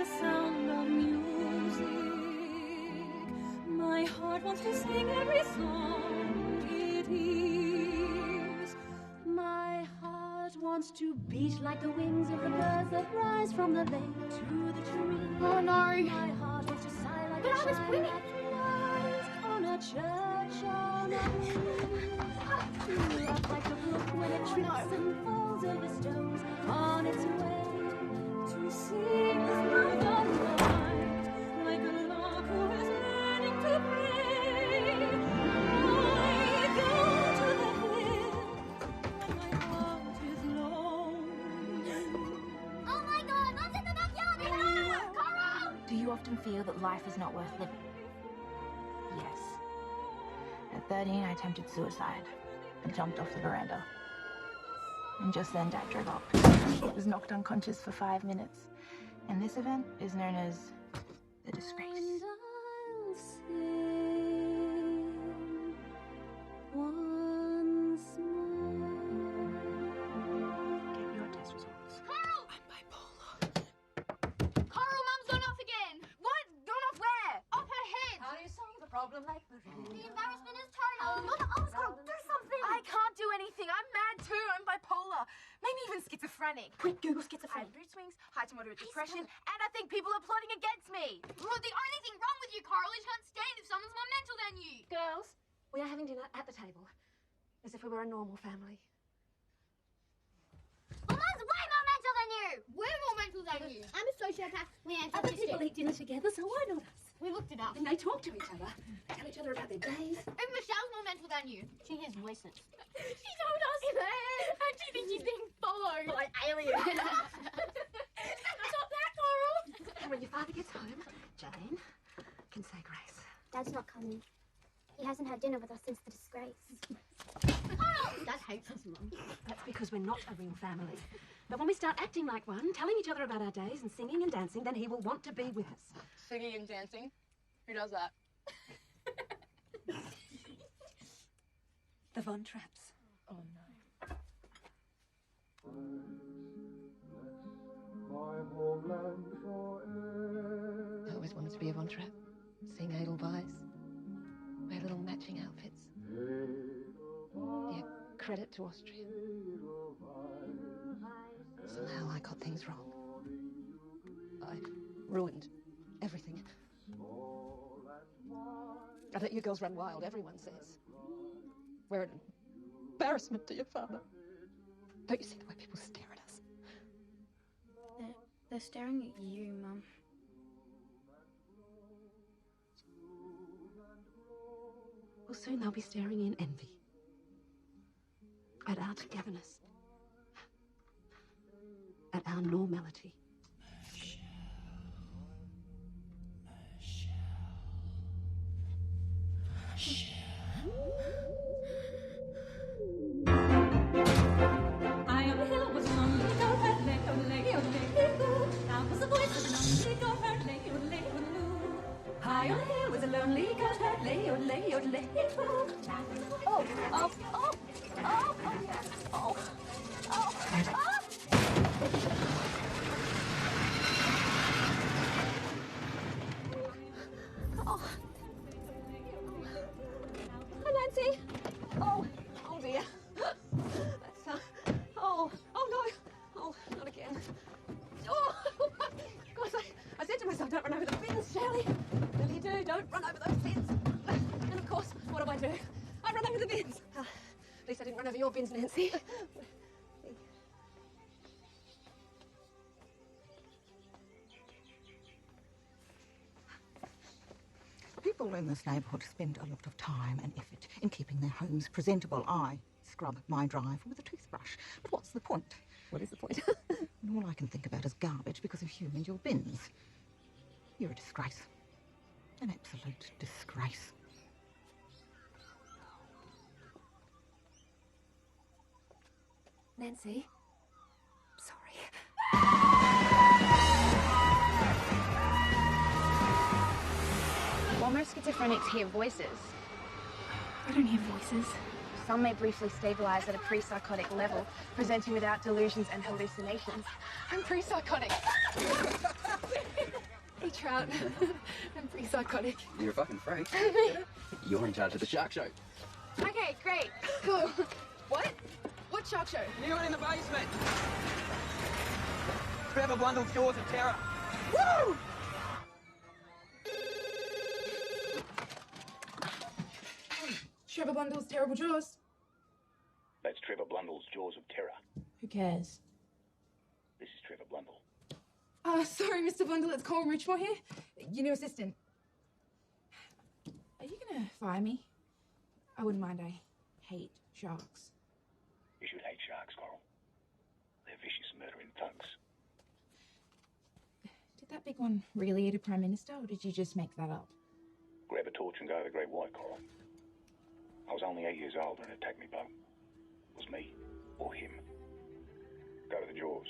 the sound of music. My heart wants to sing every song it hears. My heart wants to beat like the wings of the birds that rise from the lake to the tree. Oh no! My heart wants to sigh like But a I was child winning. that flies on a church on a to laugh like a brook when it trips and falls over stones on its way to sing through the night like a lark who is learning to pray. I go to the hill when my heart is lonely. Oh my God! Mom's in the backyard! Coral! Do you often feel that life is not worth living? Yes. At 13, I attempted suicide and jumped off the veranda. And just then, Dad drove up. I was knocked unconscious for 5 minutes. And this event is known as the disgrace. And I'll sing once more. Get your test results. Coral! I'm bipolar. Coral, Mum's gone off again! What? Gone off where? Off her head! How do you solve the problem like the The embarrassment is total! You're the oldest, Coral! Do something! I can't do anything. I'm mad too. I'm bipolar. Maybe even schizophrenic. Quick, Google I schizophrenic. have Mood swings, high to moderate depression, and I think people are plotting against me. Well, the only thing wrong with you, Coral, is you can't stand if someone's more mental than you! Girls, we are having dinner at the table, as if we were a normal family. Well, Mum's way more mental than you! We're more mental than you! I'm a sociopath. We ain't Other people eat dinner together, so why not us? We looked it up. And they talk to each other, tell each other about their days. Even Michelle's more mental than you. She hears voices. She told us! And she thinks she's being followed. By aliens. Stop that, Coral! And when your father gets home, Jane can say grace. Dad's not coming. He hasn't had dinner with us since the disgrace. Coral! Dad hates us, Mum. That's because we're not a real family. But when we start acting like one, telling each other about our days and singing and dancing, then he will want to be with us. Singing and dancing? Who does that? The Von Trapps. Oh no. I always wanted to be a Von Trapp. Sing Edelweiss. Wear little matching outfits. Yeah, credit to Austria. Somehow I got things wrong. I ruined everything. I let you girls run wild, everyone says. We're an embarrassment to your father. Don't you see the way people stare at us? They're staring at you, Mum. Well, soon they'll be staring in envy at our togetherness, at our normality. I on a hill was a lonely girl, her leg, oh lady, oh lady, ooh. Down was the voice of a lonely girl, her lady, oh lady, ooh. High on a hill was a lonely girl, her lady, oh lady, oh lady, ooh. Oh, oh, oh, oh, oh, oh, oh. Hi, Nancy. Oh dear. That's, oh no. Oh, not again. Oh, of course, I said to myself, don't run over the bins, Shirley. Really you do, don't run over those bins. And of course, what do? I run over the bins. At least I didn't run over your bins, Nancy. People in this neighbourhood spend a lot of time and effort in keeping their homes presentable. I scrub my drive with a toothbrush. But what's the point? What is the point? And all I can think about is garbage because of you and your bins. You're a disgrace. An absolute disgrace. Nancy, sorry. While most schizophrenics hear voices, I don't hear voices. Some may briefly stabilize at a pre-psychotic level, presenting without delusions and hallucinations. I'm pre-psychotic. Hey, Trout. I'm pre-psychotic. You're a fucking freak. You're in charge of the shark show. Okay, great. Cool. What? What shark show? New one in the basement. Trevor Blundell's Jaws of Terror. Woo! Trevor Blundell's Terrible Jaws. That's Trevor Blundell's Jaws of Terror. Who cares? This is Trevor Blundell. Sorry, Mr. Blundell, it's Colin Richmore here, your new assistant. Are you gonna fire me? I wouldn't mind, I hate sharks. You should hate sharks, Coral. They're vicious, murdering thugs. Did that big one really eat a Prime Minister, or did you just make that up? Grab a torch and go to the Great White, Coral. I was only 8 years old when it attacked me boat. It was me or him. Go to the Jaws.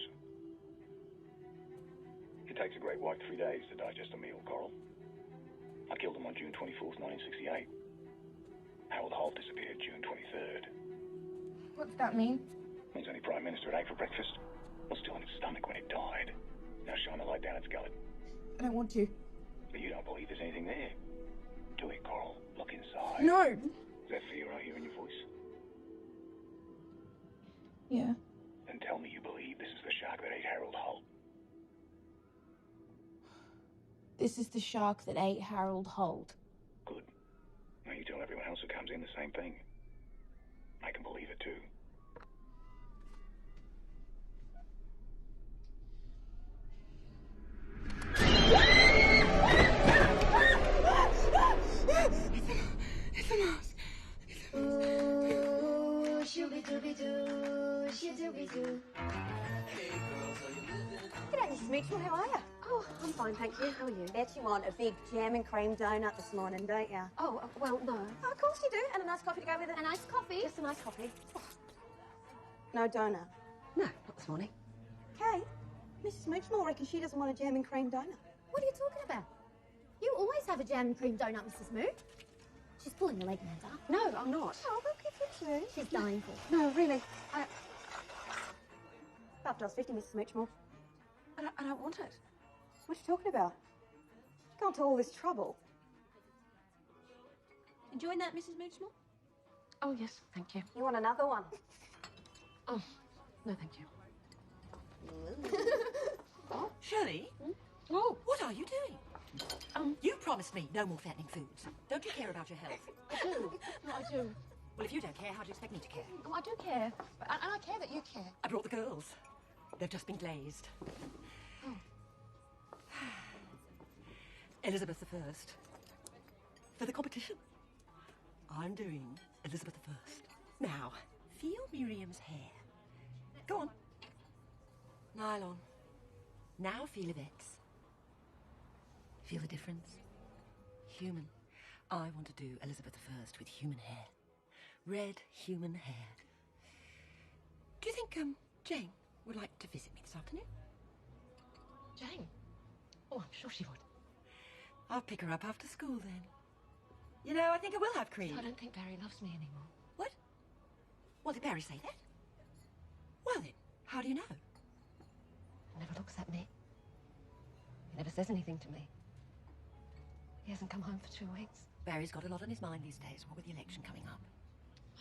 It takes a great white 3 days to digest a meal, Coral. I killed him on June 24th, 1968. Harold Holt disappeared June 23rd. What's that mean? Means only Prime Minister ate for breakfast was still in his stomach when it died. Now shine a light down its gullet. I don't want to. But you don't believe there's anything there. Do it, Coral. Look inside. No! Is that fear I hear in your voice? Yeah. Then tell me you believe this is the shark that ate Harold Holt. This is the shark that ate Harold Holt. Good. Now you tell everyone else who comes in the same thing. I can believe it too. It's a mouse. Ooh, shooby-dooby-doo, shoo-dooby-doo. G'day, Mrs. Mitchell, how are you? Oh, I'm fine, thank you. How are you? Bet you want a big jam and cream donut this morning, don't you? Oh, well, no. Oh, of course you do. And a nice coffee to go with it. A nice coffee? Just a nice coffee. Oh. No donut. No, not this morning. Kate, Mrs. Mitchell reckons she doesn't want a jam and cream donut. What are you talking about? You always have a jam and cream donut, Mrs. Moo. She's pulling your leg, Amanda. No, I'm not. Oh, well, good for you. She's dying for it. No, really. $5.50, Mrs. Mitchell. I don't want it. What are you talking about? You gone to all this trouble. Enjoying that, Mrs. Mitchell? Oh, yes, thank you. You want another one? Oh, no, thank you. Shirley? Oh, What are you doing? You promised me no more fattening foods. Don't you care about your health? I do. No, I do. Well, if you don't care, how do you expect me to care? Oh, I do care. And I care that you care. I brought the girls. They've just been glazed. Oh. Elizabeth I. For the competition, I'm doing Elizabeth I. Now, feel Miriam's hair. Go on. Nylon. Now feel Yvette's. Feel the difference? Human. I want to do Elizabeth I with human hair. Red human hair. Do you think, Jane would like to visit me this afternoon? Jane? Oh, I'm sure she would. I'll pick her up after school then. You know, I think I will have cream. I don't think Barry loves me anymore. What? Well, did Barry say that? Well then, how do you know? He never looks at me. He never says anything to me. He hasn't come home for 2 weeks. Barry's got a lot on his mind these days, what with the election coming up.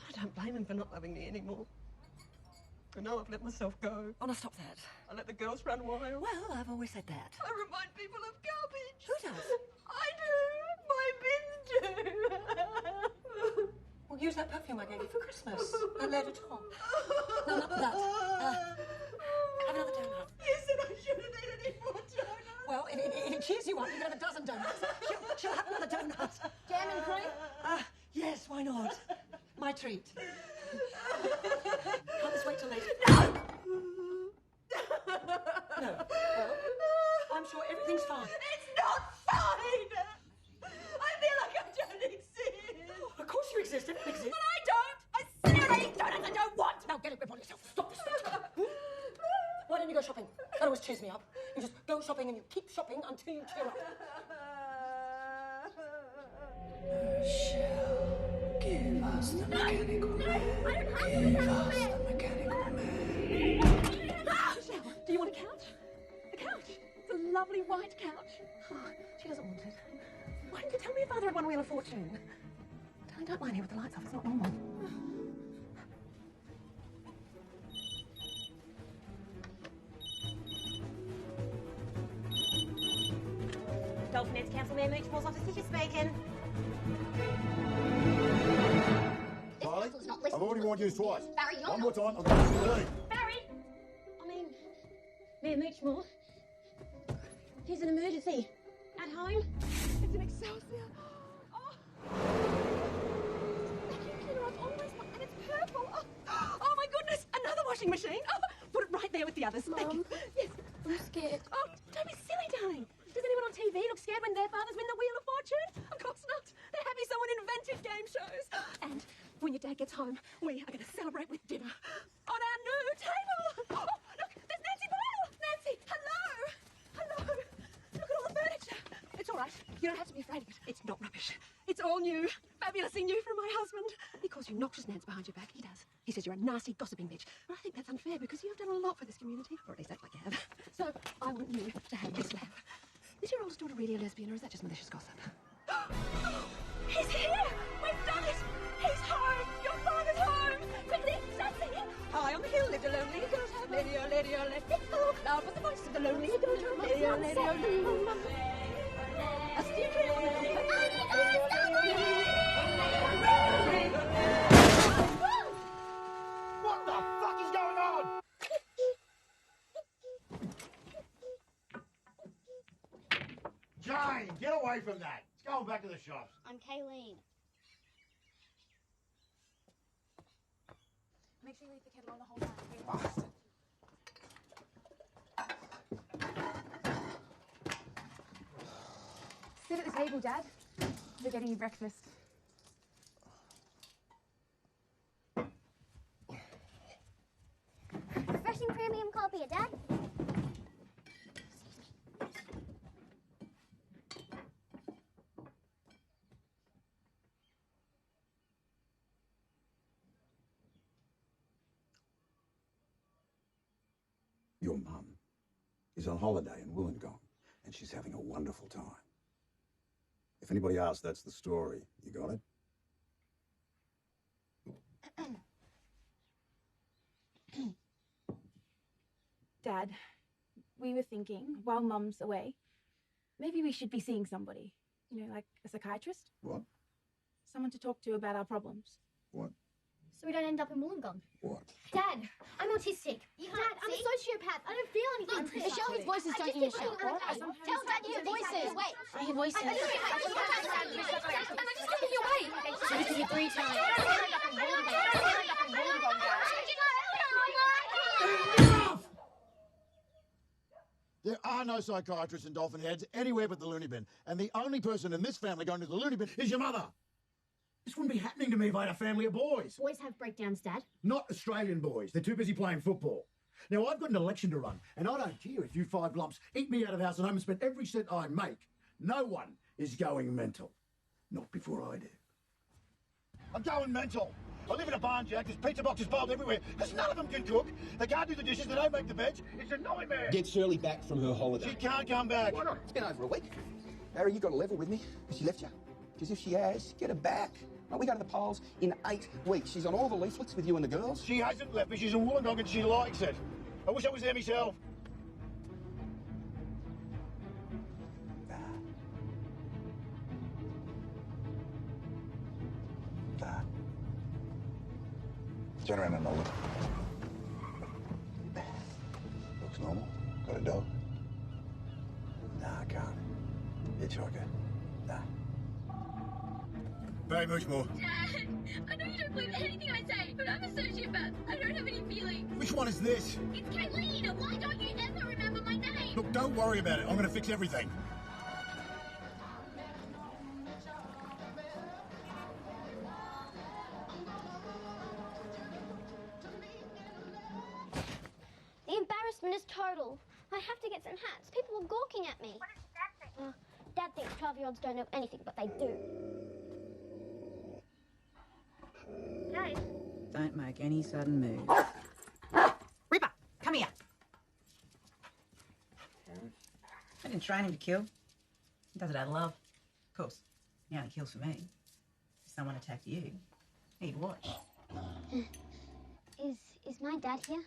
I don't blame him for not loving me anymore. I know I've let myself go. Oh, now stop that. I let the girls run wild. Well, I've always said that. I remind people of garbage. Who does? I do. My bins do. Well, use that perfume I gave you for Christmas. That led it on. No, not that. Have another donut. You said I shouldn't eat any more donuts. Well, if it cheers you up, you can have a dozen donuts. She'll have another donut. Jam and cream? Yes, why not? My treat. Can't this wait till later? No! No. Well, I'm sure everything's fine. It's not fine! I feel like I don't exist. Of course you exist. Everything exists. But I don't! I seriously don't! I don't want! Now get a grip on yourself. Stop this. Why don't you go shopping? That always cheers me up. You just go shopping and you keep shopping until you cheer up. Shall give up. Evas, the mechanical man. Evas, the mechanical man. Michelle, do you want a couch? A couch? It's a lovely white couch. Oh, she doesn't want it. Why didn't you tell me your father had won Wheel of Fortune? Darling, don't lie here with the lights off. It's not normal. Dolphin Heads Council Mayor Mooch Moore's office, Tisha speaking. Barley, I've already warned you twice. Barry, you're One not- more time, I'm going to leave. Barry! Mayor Mooch Moore. There's an emergency. At home. It's an Excelsior. Oh. Vacuum cleaner I've always wanted, and it's purple. Oh my goodness, another washing machine. Oh, put it right there with the others. Thank you. Yes. I'm scared. Oh, don't be silly, darling. Does anyone on TV look scared when their fathers win the Wheel of Fortune? Of course not. They're happy someone invented game shows. And when your dad gets home, we are going to celebrate with dinner on our new table. Oh, look, there's Nancy Boyle. Nancy, hello. Hello. Look at all the furniture. It's all right. You don't have to be afraid of it. It's not rubbish. It's all new. Fabulously new from my husband. He calls you noxious Nance behind your back. He does. He says you're a nasty, gossiping bitch. But I think that's unfair because you've done a lot for this community. Or at least act like you have. So I want you to have this lab. Is your oldest daughter really a lesbian or is that just malicious gossip? Oh, he's here! We've done it! He's home! Your father's home! Quickly, start singing! High on the hill lived a lonely ghost. Lady, oh, lady, oh, lady, oh. Loud was the voice of the lonely ghost. Lady, oh, lady, oh, lady, oh. A steam train on the What the fuck is going on? Jane, get away from that. It's going back to the shops. I'm Kayleen. Make sure you leave the kettle on the whole night. Sit at the table, Dad. We're getting you breakfast. Refreshing premium coffee, Dad. Your mum is on holiday in Wollongong, and she's having a wonderful time. If anybody asks, that's the story. You got it? Dad, we were thinking, while Mum's away, maybe we should be seeing somebody. You know, like a psychiatrist? What? Someone to talk to about our problems. What? So we don't end up in Wollongong. What? Dad, I'm autistic. Dad, I'm a sociopath. I don't feel anything. Look, Michelle hears voices, don't you, Michelle? Tell Dad you hear voices. Wait. I hear voices. I'm just looking your way. So this is your 3 times. Enough! There are no psychiatrists in Dolphin Heads anywhere but the loony bin. And the only person in this family going to the loony bin is your mother. This wouldn't be happening to me if I had a family of boys. Boys have breakdowns, Dad. Not Australian boys. They're too busy playing football. Now, I've got an election to run, and I don't care if you 5 lumps eat me out of house and home and spend every cent I make. No one is going mental. Not before I do. I'm going mental. I live in a barn, Jack. There's pizza boxes piled everywhere because none of them can cook. They can't do the dishes. They don't make the beds. It's a nightmare. Get Shirley back from her holiday. She can't come back. Why not? It's been over a week. Barry, you got to level with me. Has she left you? Because if she has, get her back. Right, we go to the polls in 8 weeks. She's on all the leaflets with you and the girls. She hasn't left me. She's in Wollongong and she likes it. I wish I was there myself. Turn around and look. Looks normal. Got a dog? Nah, I can't. Hitchhiker? Nah. Very much more. Dad, I know you don't believe anything I say, but I'm a sociopath. I don't have any feelings. Which one is this? It's Kayleen. Why don't you ever remember my name? Look, don't worry about it. I'm going to fix everything. The embarrassment is total. I have to get some hats. People are gawking at me. What does Dad think? Dad thinks 12-year-olds don't know anything, but they do. Don't make any sudden moves. Ripper, come here. I didn't train him to kill. He does it out of love. Of course, he only kills for me. If someone attacked you, he'd watch. Is my dad here?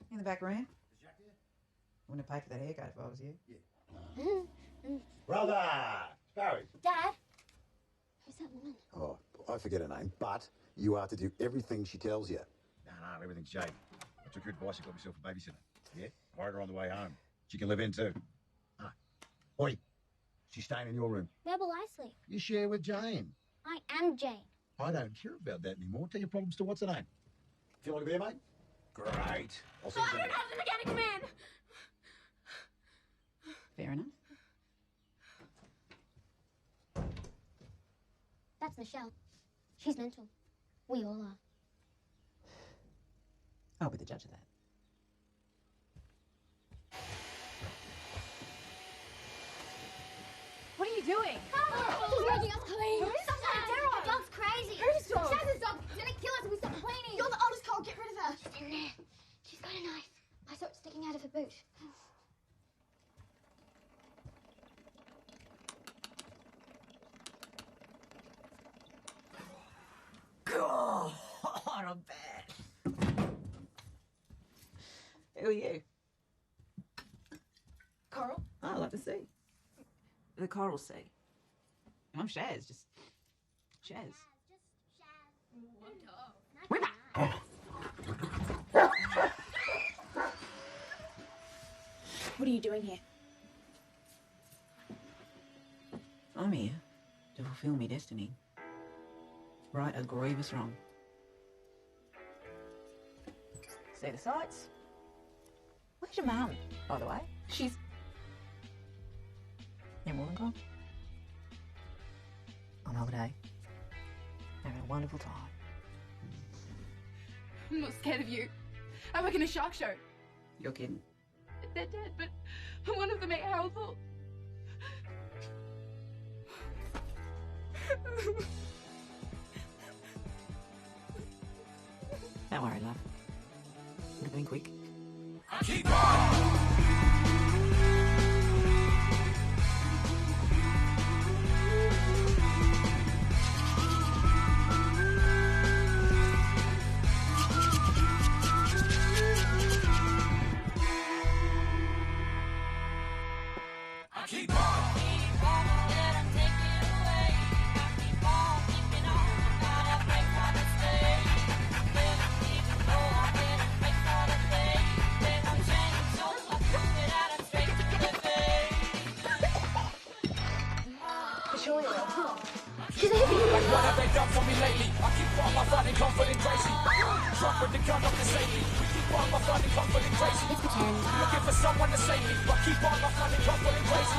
In the back room. Wouldn't have paid for that haircut if I was you. Brother! Barry. Dad? Who's that woman? Oh, I forget her name, but you are to do everything she tells you. No, everything's Jade. I took her advice and got myself a babysitter. Yeah? Hired her on the way home. She can live in too. Ah. Oi, she's staying in your room. Where will I sleep? You share with Jane. I am Jane. I don't care about that anymore. Tell your problems to what's her name. Feel like a beer, mate? Great. I'll see I you don't soon. have the mechanic man! Fair enough. That's Michelle. She's mental. We all are. I'll be the judge of that. What are you doing? She's making us clean. Who is Stop that? trying to terror. The dog's crazy. Whose dog? Shaz's dog. It's gonna kill us if we stop cleaning. You're the oldest Cole. Get rid of her. She's in there. She's got a knife. I saw it sticking out of her boot. God, I'm bad. Who are you? Coral? Oh, I'd like to see. The Coral Sea. I'm Shaz, just Shaz. What are you doing here? I'm here to fulfill my destiny. Right a grievous wrong. See the sights? Where's your mum, by the way? She's in Wollongong. On holiday. Having a wonderful time. I'm not scared of you. I work in a shark show. You're kidding. They're dead, but one of them ate Harold Thorpe. Don't worry, love. Would have been quick. Keep on! Keep on! She's a hippie. Like what have they done for me lately? I keep on my finding confident crazy. Drop with the gun up to save me. We keep on my finding confident crazy. It's pretend. Looking for someone to save me, but keep on my finding confident crazy.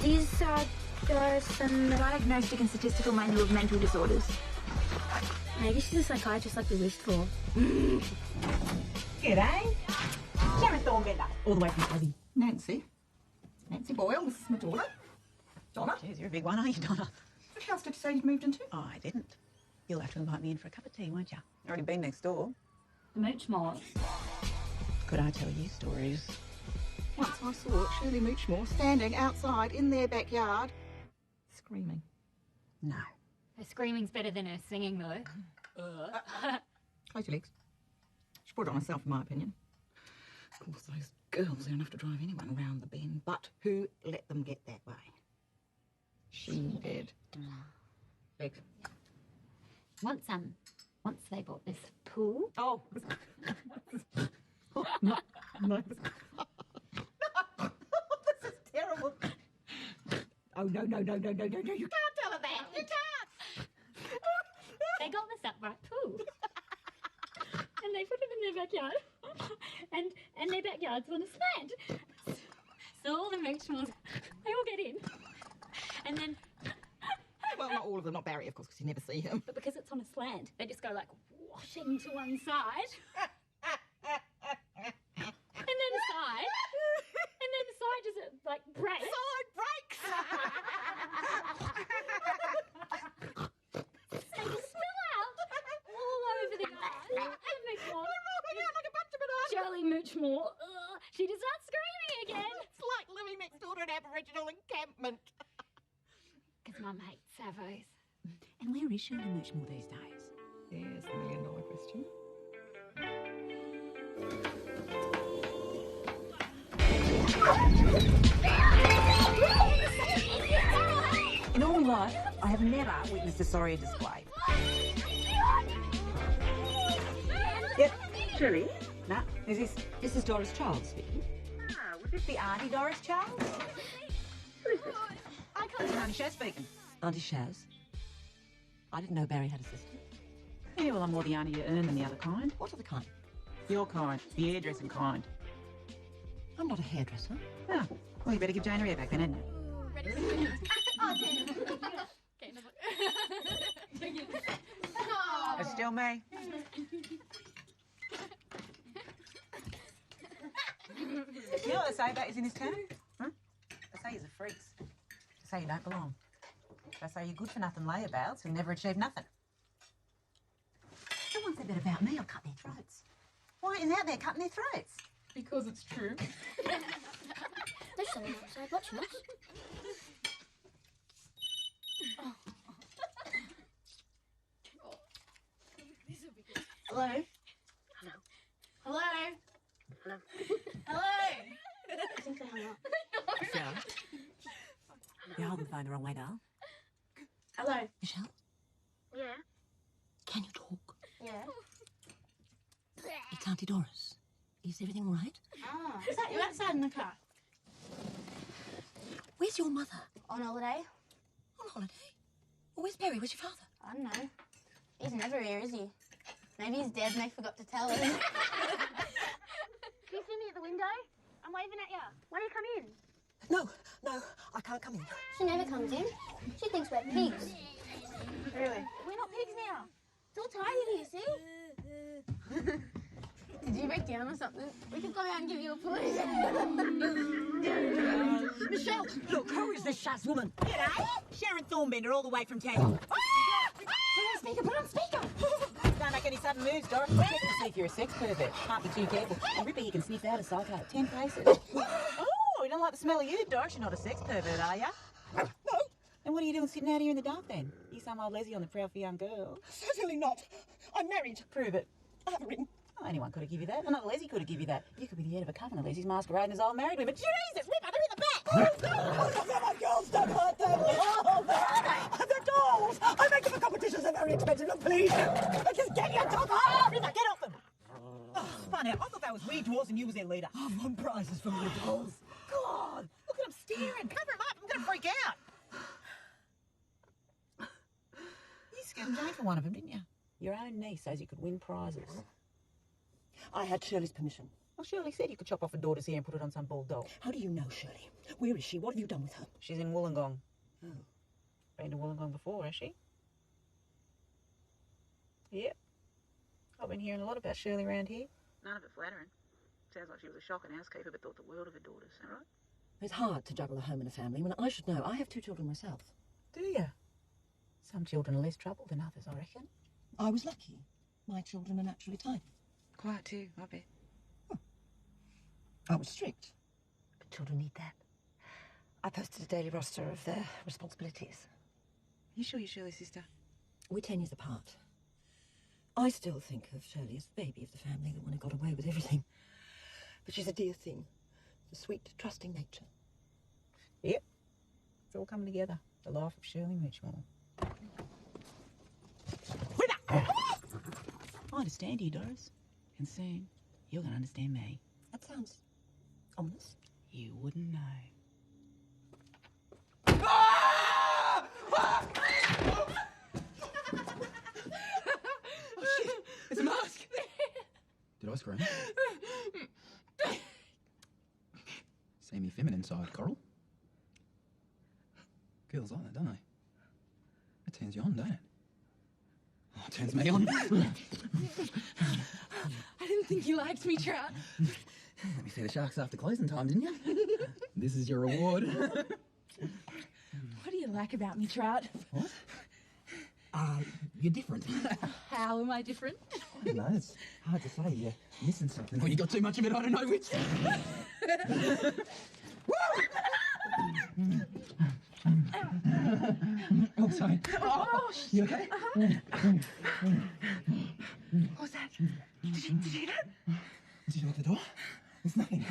These are some Diagnostic and Statistical Manual of Mental Disorders. Maybe she's a psychiatrist like we wished for. G'day. Sharon Thornbender. All the way from Aussie. Nancy. Nancy Boyle, this is my daughter. Donna. Jeez, you're a big one, aren't you, Donna? What house did you say you'd moved into? Oh, I didn't. You'll have to invite me in for a cup of tea, won't you? Already been next door. The Moochmore. Could I tell you stories? Once I saw Shirley Moochmore standing outside in their backyard, screaming. No. Her screaming's better than her singing, though. Close your legs. She brought it on herself, in my opinion. Of course, those girls don't have to drive anyone round the bend, but who let them get that way? She did. Legs. Once they bought this pool. Oh. No. No. This is terrible. Oh, no. You can't tell her that. You can't. They got this upright pool. And they put it in their backyard. And their backyard's on a slant. So all the Moochmores, they all get in. And then... Well, not all of them, not Barry, of course, because you never see him. But because it's on a slant, they just go like washing to one side. And then the side. And then the side just like breaks. Side breaks! Mum hates Savos. And where is Shirley Muchmore these days? There's the million-dollar question. In all my life, I have never witnessed a sorrier display. Yep, Shirley. Nah, is this? This is Doris Charles speaking. Ah, would this be Auntie Doris Charles? Who is this? I can't. Auntie Shaz speaking. Auntie Shaz? I didn't know Barry had a sister. Yeah, well, I'm more the auntie you earn than the other kind. What other kind? Your kind, the hairdressing kind. I'm not a hairdresser. Ah, well, you better give Jane a ear back then, hadn't you? It's still me. You know what they say about you in this town? Huh? They say you're a freaks. They say you don't belong. They say you're good for nothing layabouts who never achieve nothing. The ones that bet about me, I'll cut their throats. Why aren't you out there cutting their throats? Because it's true. There's someone outside watching us. Hello? Hello? Hello? Hello? I think they hung up. Michelle? You're holding the phone the wrong way, doll. Hello? Michelle, Yeah? can you talk? Yeah? It's Auntie Doris. Is everything all right? Ah, is that you outside in the car? Where's your mother? On holiday? On holiday? Well, where's Barry? Where's your father? I don't know. He's never here, is he? Maybe he's dead and they forgot to tell him. Can you see me at the window? I'm waving at you. Why don't you come in? No, I can't come in. She never comes in. She thinks we're pigs. Really? We're not pigs now. It's all tidy here, see? Did you break down or something? We could go out and give you a push. Michelle, look, who is this Shaz woman? G'day. Sharon Thornbender, all the way from town. Put on speaker. Don't make any sudden moves, Doris. We're checking to see if you're a sex pervert. Can't be too careful. And Ripper, he can sniff out a psycho at 10 paces. Oh, you don't like the smell of you, Doris. You're not a sex pervert, are you? No. And what are you doing sitting out here in the dark then? You some old Leslie on the prowl for young girl. Certainly not. I'm married. Prove it. I have a ring. Oh, anyone could have given you that. Another Leslie could have given you that. You could be the head of a coven of Leslie's masquerading as old married women. Jesus, Ripper, they're in the back! My girls don't hurt them. Oh, they're dolls. I make them for competitions. They're very expensive. Look, please. Just get your top off. Ripper, get off them. Oh, funny. I thought that was we dwarves and you was their leader. I've won prizes from your dolls. God, look at them staring. Cover them up. I'm going to freak out. You scared Jane for one of them, didn't you? Your own niece says you could win prizes. I had Shirley's permission. Well, Shirley said you could chop off a daughter's hair and put it on some bald doll. How do you know, Shirley? Where is she? What have you done with her? She's in Wollongong. Oh. Been to Wollongong before, has she? Yep. I've been hearing a lot about Shirley around here. None of it flattering. Sounds like she was a shocking housekeeper but thought the world of her daughters, is that right? It's hard to juggle a home and a family when I should know. I have 2 children myself. Do you? Some children are less trouble than others, I reckon. I was lucky. My children are naturally tidy. Quiet too, I bet. I was strict. But children need that. I posted a daily roster of their responsibilities. You sure you're Shirley's sister? We're 10 years apart. I still think of Shirley as the baby of the family, the one who got away with everything. But she's a dear thing. A sweet, trusting nature. Yep. It's all coming together. The life of Shirley Muchmore. I understand you, Doris. And soon, you're going to understand me. That sounds ominous. You wouldn't know. Oh, shit. It's a mask. Did I scream? Semi-feminine side, Coral. Girls like that, don't they? It turns you on, don't it? Oh, it turns me on. I didn't think you liked me, Trout. Let me see the sharks after closing time, didn't you? This is your reward. What do you like about me, Trout? What? You're different. How am I different? I don't know, it's hard to say. You're missing something. Or you got too much of it, I don't know which. Oh, sorry. Oh, You okay? What was that? Did you hear that? Did you lock the door? There's nothing.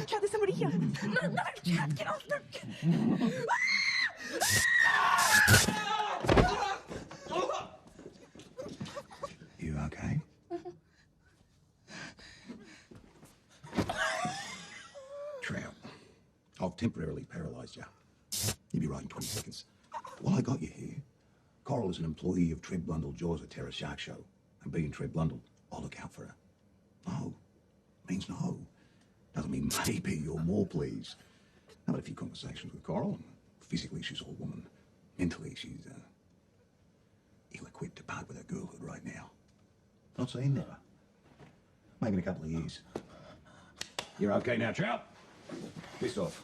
Chad, there's somebody here. No, Chad, get off. You okay? Trout, I've temporarily paralysed you. You'll be right in 20 seconds. While I got you here, Coral is an employee of Trev Blundell Jaws at Terra Shark Show. And being Trev Blundell, I'll look out for her. No means no. Doesn't mean maybe or more, please. I've had a few conversations with Coral, and physically she's all woman. Mentally she's ill-equipped to part with her girlhood right now. Not saying never. Maybe in a couple of years. You're okay now, Trout? Piss off.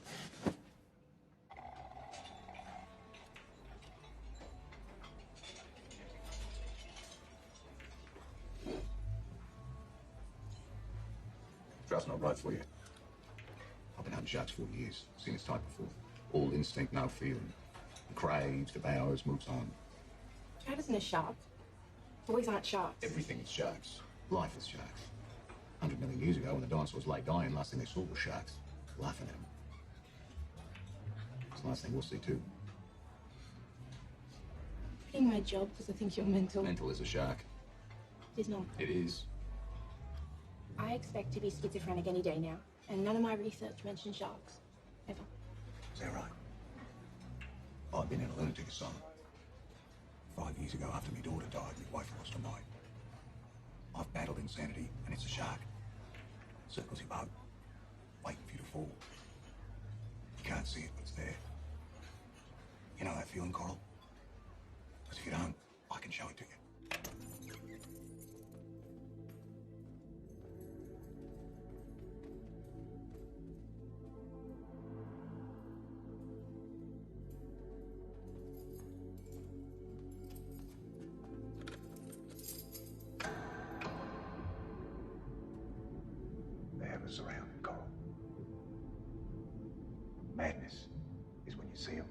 Trout's not right for you. I've been hunting sharks 40 years. Seen its type before. All instinct, no feeling. It craves, devours, moves on. Trout isn't a shark. Boys aren't sharks. Everything is sharks. Life is sharks. 100 million years ago, when the dinosaurs lay dying, last thing they saw was sharks. Laughing at them. It's the last thing we'll see, too. Quitting my job because I think you're mental. Mental is a shark. It is not. It is. I expect to be schizophrenic any day now, and none of my research mentions sharks. Ever. Is that right? I've been in a lunatic asylum. 5 years ago, after my daughter died, my wife lost her mind. I've battled insanity, and it's a shark. Circles your boat, waiting for you to fall. You can't see it, but it's there. You know that feeling, Coral? Because if you don't, I can show it to you. They have us surrounded, Coral. Madness is when you see them.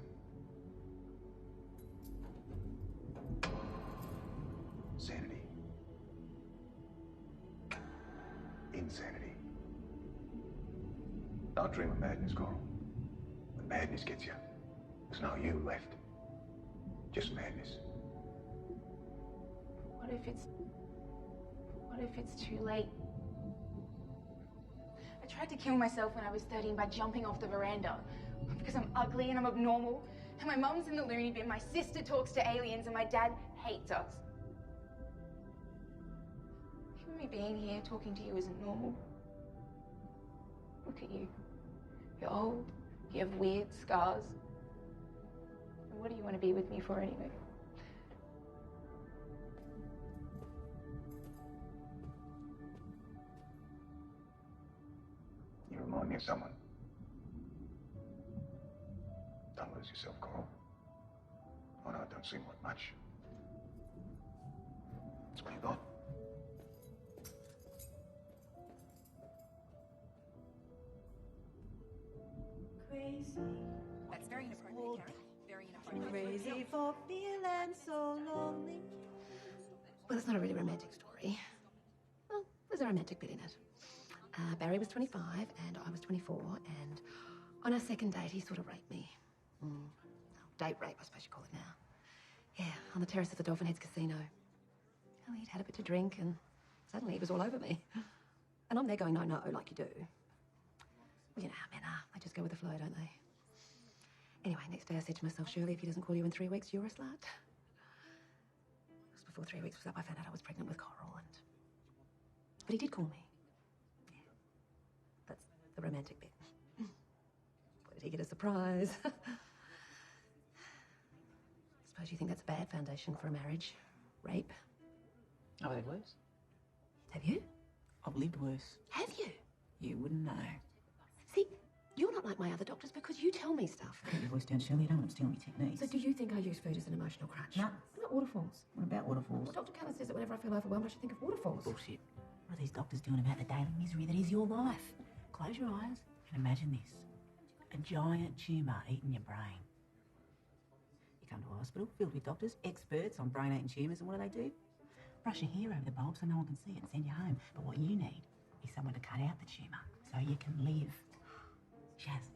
Sanity. Insanity. Don't dream of madness, Coral. When madness gets you, there's no you left. Just madness. What if it's too late? I tried to kill myself when I was 13 by jumping off the veranda. Because I'm ugly and I'm abnormal. And my mum's in the loony bin, my sister talks to aliens, and my dad hates us. Even me being here talking to you isn't normal. Look at you. You're old. You have weird scars. And what do you want to be with me for anyway? You remind me of someone. Don't lose yourself, Coral. I know it don't seem like much. It's what you got. Crazy. That's very inappropriate, Karen. Very inappropriate. Crazy for feeling so lonely. Well, it's not a really romantic story. Well, there's a romantic bit in it. Barry was 25 and I was 24, and on our second date, he sort of raped me. Date rape, I suppose you call it now. Yeah, on the terrace of the Dolphin Heads Casino. Well, he'd had a bit to drink, and suddenly he was all over me. And I'm there going, no, like you do. Well, you know how men are. They just go with the flow, don't they? Anyway, next day I said to myself, surely if he doesn't call you in 3 weeks, you're a slut. Just before 3 weeks was up, I found out I was pregnant with Coral, but he did call me. Yeah. That's the romantic bit. Boy, did he get a surprise. Suppose you think that's a bad foundation for a marriage? Rape? I've had worse. Have you? I've lived worse. Have you? You wouldn't know. See, you're not like my other doctors because you tell me stuff. Keep your voice down, Shirley. You don't want to steal my techniques. So do you think I use food as an emotional crutch? No. What about waterfalls? What about waterfalls? Well, Dr. Keller says that whenever I feel overwhelmed, I should think of waterfalls. Bullshit. What are these doctors doing about the daily misery that is your life? Close your eyes and imagine this. A giant tumour eating your brain. come to a hospital filled with doctors, experts on brain-eating tumours, and what do? Brush your hair over the bulb so no one can see it and send you home. But what you need is someone to cut out the tumour so you can live. Shaz.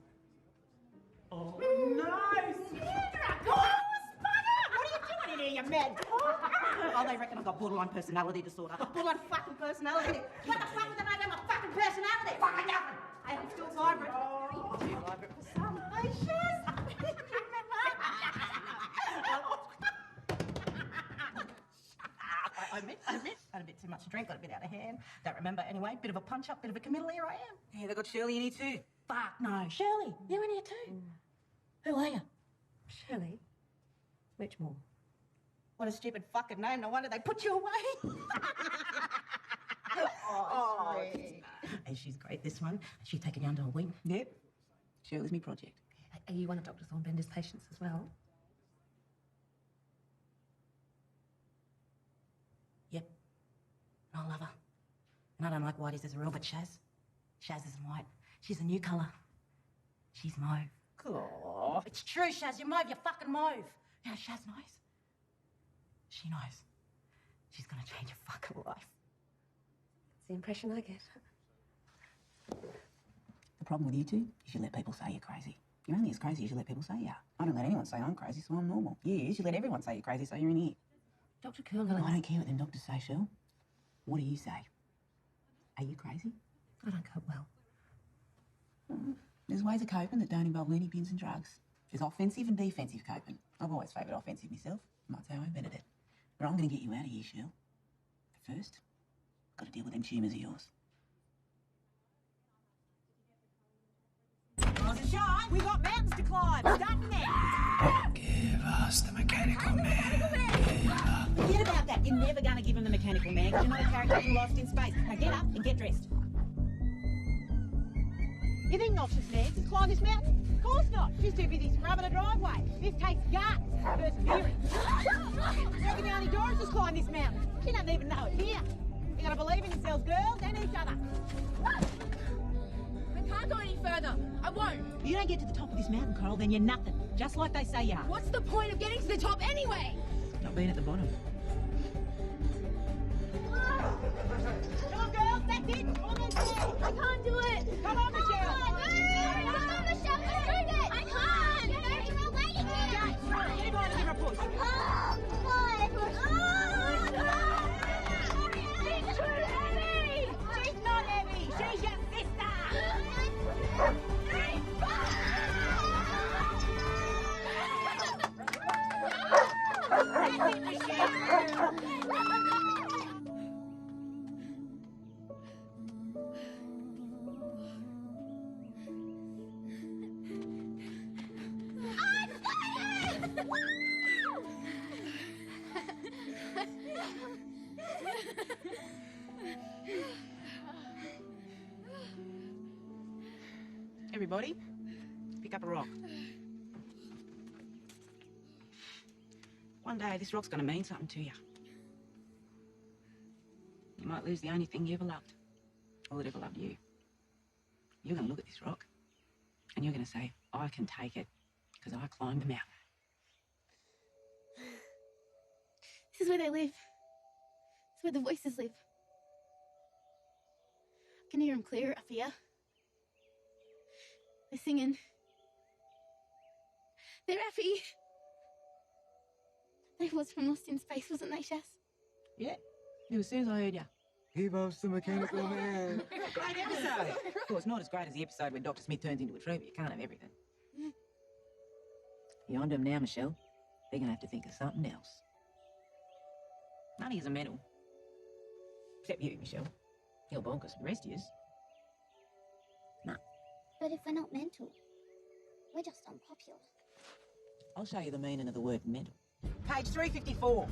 Oh, nice! Sandra! Oh, Spanner! What are you doing in here, you mad dog? Oh, they reckon I've got borderline personality disorder. Borderline fucking personality. What the fuck would they make of my fucking personality? Fucking nothing! Hey, I'm still vibrant. Oh. Too vibrant for some. Hey, Shaz! I admit, had a bit too much to drink, got a bit out of hand. Don't remember anyway. Bit of a punch-up, bit of a committal, here I am. Yeah, they got Shirley in here too. Fuck no. Shirley, you're in here too. Who are you? Shirley? Richmore. What a stupid fucking name. No wonder they put you away. Sweet. Hey, she's great, this one. She's taken you under her wing. Yep. Shirley's me project. Are you one of Dr. Thornbender's patients as well? Yep. I love her. And I don't like whiteys as a rule, but Shaz isn't white. She's a new colour. She's mauve. Oh, it's true, Shaz. You're mauve. You're fucking mauve. Now, Shaz knows. She knows. She's going to change your fucking life. That's the impression I get. The problem with you two is you let people say you're crazy. You're only as crazy as you let people say you are. I don't let anyone say I'm crazy, so I'm normal. You let everyone say you're crazy, so you're in here. Dr. Curlin. I don't care what them doctors say, Shell. What do you say? Are you crazy? I don't cope well. There's ways of coping that don't involve loony bins and drugs. There's offensive and defensive coping. I've always favoured offensive myself, and that's how I invented it. But I'm going to get you out of here, Shell. But first, I've got to deal with them tumours of yours. Sean, we got mountains to climb. Starting now. Give us the mechanical man. Forget about that. You're never going to give him the mechanical man because you're not a character who's lost in space. Now get up and get dressed. You think not just Nancy's climb this mountain? Of course not. She's too busy scrubbing a driveway. This takes guts. Perseverance. You reckon the only Doris has climbed this mountain? She doesn't even know it's here. You gotta believe in yourselves, girls, and each other. I can't go any further. I won't. If you don't get to the top of this mountain, Coral, then you're nothing. Just like they say you are. What's the point of getting to the top anyway? Not being at the bottom. Come on, girls, that's it. Almost there. I can't do it. Come on, Michelle. Michelle, let's do it. I can't. You're waiting here. Right, everyone give her a push. She's too heavy. She's not heavy. She's your sister. That's it, Michelle. Everybody, pick up a rock. One day, this rock's going to mean something to you. You might lose the only thing you ever loved, or that ever loved you. You're going to look at this rock, and you're going to say, I can take it, because I climbed the mountain. This is where they live. This is where the voices live. I can hear them clear up here. They're singing. They're happy. They was from Lost in Space, wasn't they, Shaz? Yeah, it was as soon as I heard you. Give us the mechanical man. Great episode. Of course, not as great as the episode where Dr. Smith turns into a tree, but you can't have everything. You're onto them now, Michelle. They're going to have to think of something else. None of yous are mental. Except you, Michelle. You're bonkers, the rest of yous. No. But if we're not mental, we're just unpopular. I'll show you the meaning of the word mental. Page 354.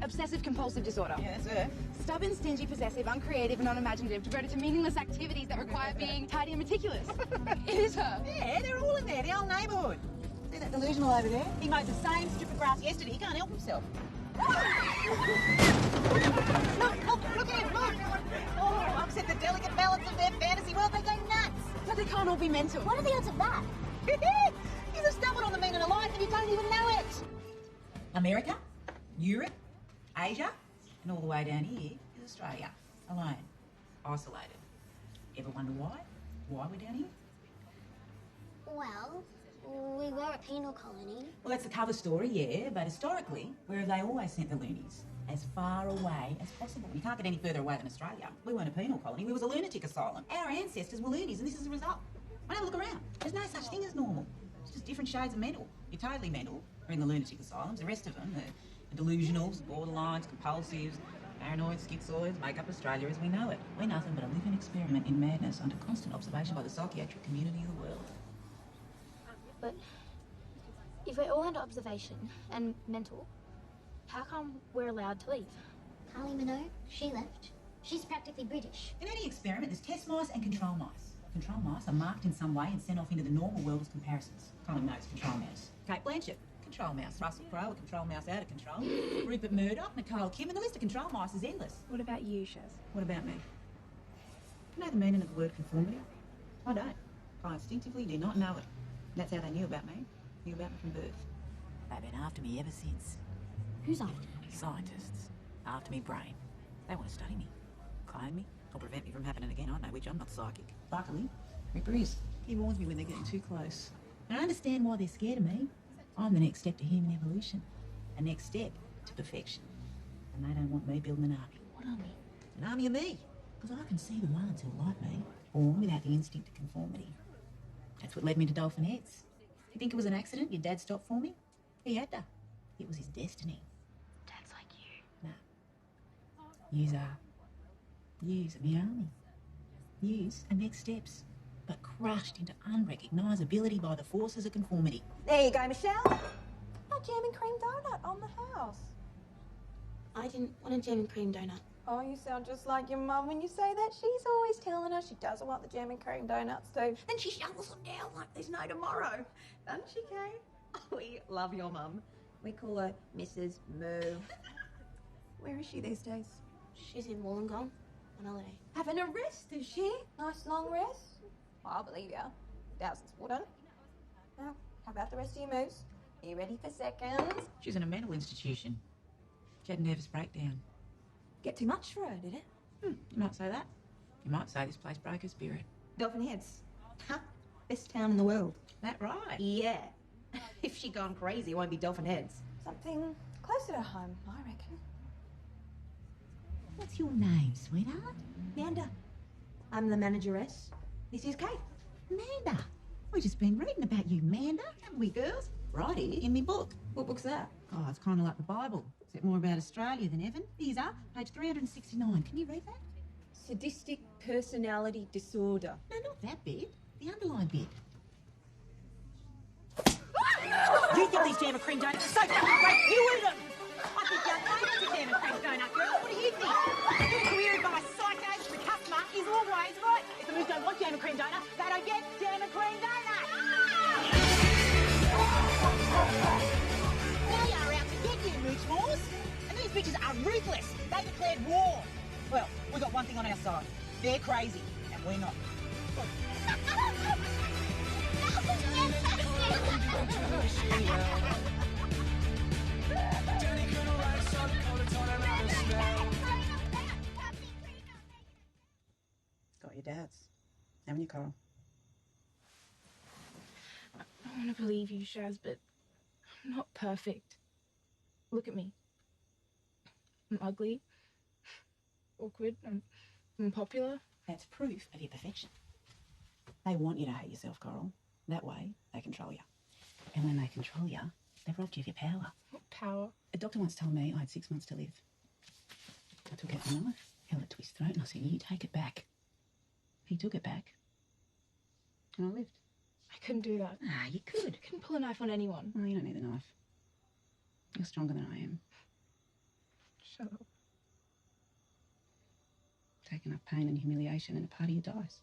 Obsessive-compulsive disorder. Yeah, that's her. Stubborn, stingy, possessive, uncreative, and unimaginative, devoted to meaningless activities that require being tidy and meticulous. It is her. Yeah, they're all in there, the whole neighbourhood. See that delusional over there? He mowed the same strip of grass yesterday. He can't help himself. Look, look at him, look! Oh, upset the delicate balance of their fantasy world. They go nuts. But they can't all be mental. What are the odds of that? He's a stumbled on the meaning of life and you don't even know it. America, Europe, Asia, and all the way down here is Australia. Alone. Isolated. Ever wonder why? Why we're down here? Well, we were a penal colony. Well, that's the cover story, yeah, but historically, where have they always sent the loonies? As far away as possible. You can't get any further away than Australia. We weren't a penal colony, we was a lunatic asylum. Our ancestors were loonies, and this is the result. Well, have a look around. There's no such thing as normal. It's just different shades of mental. You're totally mental. We're in the lunatic asylums. The rest of them, the delusionals, borderlines, compulsives, paranoids, schizoids, make up Australia as we know it. We're nothing but a living experiment in madness under constant observation by the psychiatric community of the world. But if we're all under observation and mental, how come we're allowed to leave? Carly Minogue, she left. She's practically British. In any experiment, there's test mice and control mice. Control mice are marked in some way and sent off into the normal world as comparisons. Colin Noakes, control mouse. Kate Blanchett, control mouse. Russell Crowe, a control mouse out of control. Rupert Murdoch, Nicole Kim, and the list of control mice is endless. What about you, Shaz? What about me? You know the meaning of the word conformity? I don't. I instinctively do not know it. That's how they knew about me. Knew about me from birth. They've been after me ever since. Who's after you? Scientists. After me brain. They want to study me. Clone me. Or prevent me from happening again. I know which. I'm not psychic. Luckily, Ripper is. He warns me when they're getting too close. And I understand why they're scared of me. I'm the next step to human evolution. A next step to perfection. And they don't want me building an army. What army? An army of me. Because I can see the ones who are like me. Born without the instinct of conformity. That's what led me to Dolphin Heads. You think it was an accident your dad stopped for me? He had to. It was his destiny. Dad's like you. No. Yous are. Yous are my army. Yous are next steps, but crushed into unrecognisability by the forces of conformity. There you go, Michelle. A jam and cream donut on the house. I didn't want a jam and cream donut. Oh, you sound just like your mum when you say that. She's always telling us she doesn't want the jam and cream donuts too. Then she shovels them down like there's no tomorrow. Doesn't she, Kay? We love your mum. We call her Mrs. Moo. Where is she these days? She's in Wollongong on holiday. Having a rest, is she? Nice long rest? I'll believe ya. Thousands wouldn't. Now, how about the rest of your moves? Are you ready for seconds? She's in a mental institution. She had a nervous breakdown. Get too much for her, did it? You might say that. You might say this place broke her spirit. Dolphin Heads. Huh? Best town in the world. That right? Yeah. If she gone crazy, it won't be Dolphin Heads. Something closer to home, I reckon. What's your name, sweetheart? Amanda. I'm the manageress. This is Kate. Amanda. We've just been reading about you, Amanda, haven't we, girls? Right here in me book. What book's that? Oh, it's kind of like the Bible, except more about Australia than Evan. Here's up, page 369. Can you read that? Sadistic personality disorder. No, not that bit. The underlined bit. You think these jam and cream donuts are so fucking great? You eat them! I think you're famous a jam and cream donut, girl. What do you think? You're queried by psychos. The customer is always right. If the moose don't want jam and cream donut, they don't get jam and cream donut. Now you're out to get you, mooch wars. And these bitches are ruthless. They declared war. Well, we got one thing on our side. They're crazy, and we're not. Got your dad's. Haven't you, Carl? I want to believe you, Shaz, but I'm not perfect. Look at me. I'm ugly, awkward, I'm unpopular. That's proof of your perfection. They want you to hate yourself, Coral. That way, they control you. And when they control you, they've robbed you of your power. What power? A doctor once told me I had 6 months to live. I took out the knife, held it to his throat, and I said, you take it back. He took it back. And I lived. I couldn't do that. Ah, you could. I couldn't pull a knife on anyone. Oh, you don't need a knife. You're stronger than I am. Shut up. Take enough pain and humiliation and a part of you dies.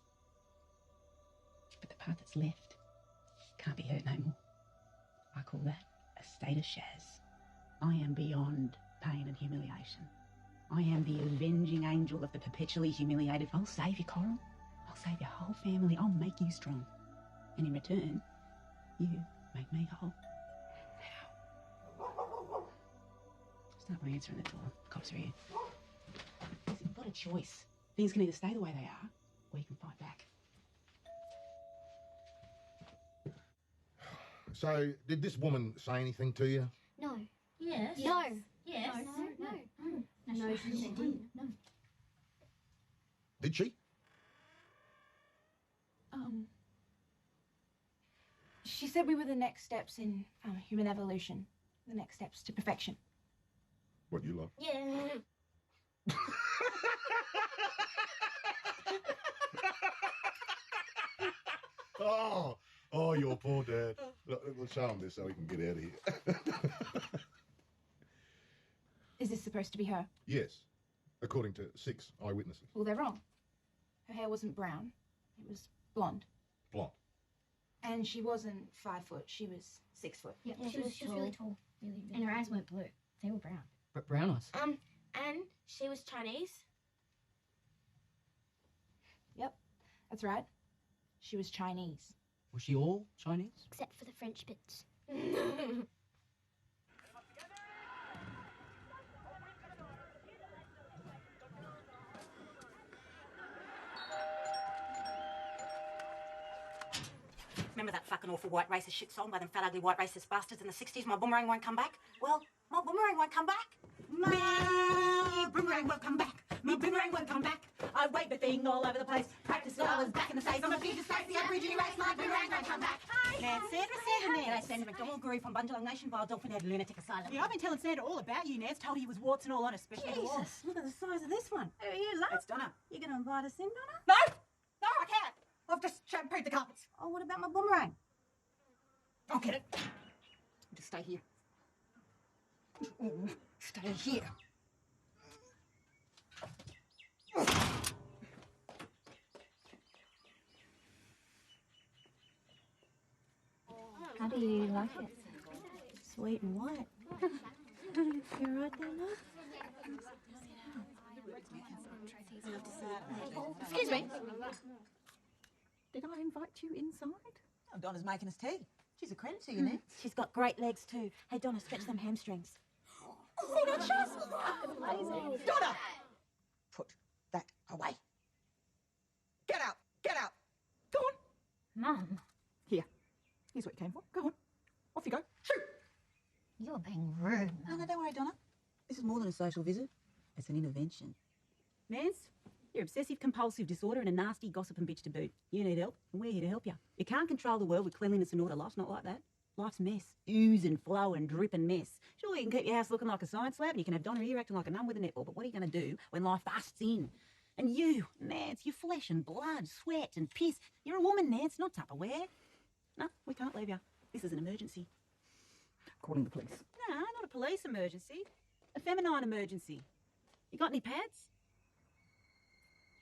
But the part that's left can't be hurt no more. I call that a state of Shaz. I am beyond pain and humiliation. I am the avenging angel of the perpetually humiliated. I'll save you, Coral. I'll save your whole family. I'll make you strong. And in return, you make me whole. Start by answering the door. Cops are here. Listen, you've got a choice. Things can either stay the way they are, or you can fight back. So, did this woman say anything to you? No. Yes. No. Yes. No, she didn't. No. Did she? She said we were the next steps in human evolution. The next steps to perfection. What, you lot? Yeah. Oh, your poor dad. Look, we'll show him this so he can get out of here. Is this supposed to be her? Yes, according to 6 eyewitnesses. Well, they're wrong. Her hair wasn't brown. It was blonde. Blonde. And she wasn't 5 foot. She was 6 foot. Yeah, she was really tall. Really, And her eyes weren't blue. They were brown. But brown eyes. And she was Chinese. Yep, that's right. She was Chinese. Was she all Chinese? Except for the French bits. Remember that fucking awful white racist shit song by them fat ugly white racist bastards in the 60s? My boomerang won't come back? Well, my boomerang won't come back. My boomerang won't come back. My boomerang won't come back. I wave the thing all over the place. Practice till I was back in the States. I'm a future space, the Aborigine race. My boomerang won't come back. Man, Sandra McDonald grew from Bundjalung Nation via Dolphin Head Lunatic Asylum. Yeah, I've been telling Sandra all about you, Nance. Told her you was warts and all on, especially the wall. Look at the size of this one. Who are you, love? It's Donna. You going to invite us in, Donna? No! No, I can't. I've just shampooed the carpets. Oh, what about my boomerang? I'll get it. Just stay here. Stay here. How do you like it? Sweet and white. You're right there, love? Excuse me. Did I invite you inside? Oh, Donna's making us tea. She's a credit to you, Nan. She's got great legs too. Hey, Donna, stretch them hamstrings. See that, Shaz? Amazing. Donna! Put that away. Get out! Get out! Go on. Mum. Here's what you came for. Go on. Off you go. Shoot! You're being rude. No, don't worry, Donna. This is more than a social visit. It's an intervention. Nance, you're obsessive-compulsive disorder and a nasty gossip and bitch to boot. You need help, and we're here to help you. You can't control the world with cleanliness and order. Life's not like that. Life's mess. Ooze and flow and drip and mess. Sure, you can keep your house looking like a science lab and you can have Donna here acting like a nun with a netball, but what are you going to do when life busts in? And you, Nance, you're flesh and blood, sweat and piss. You're a woman, Nance, not Tupperware. No, we can't leave you. This is an emergency. Calling the police. No, not a police emergency. A feminine emergency. You got any pads?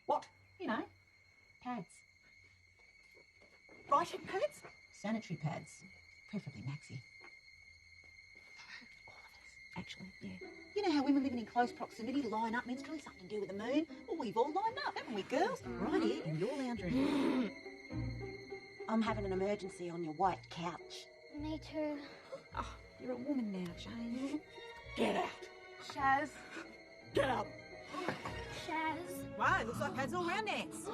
What? You know, pads. Writing pads? Sanitary pads. Preferably maxi. All of us, actually, yeah. You know how women living in close proximity line up menstrually, something to do with the moon? Well, we've all lined up, haven't we, girls? Right here in your lounge room. I'm having an emergency on your white couch. Me too. Oh, you're a woman now, Jane. Get out. Shaz. Get out. Shaz. Wow, it looks like pads all round, Nance.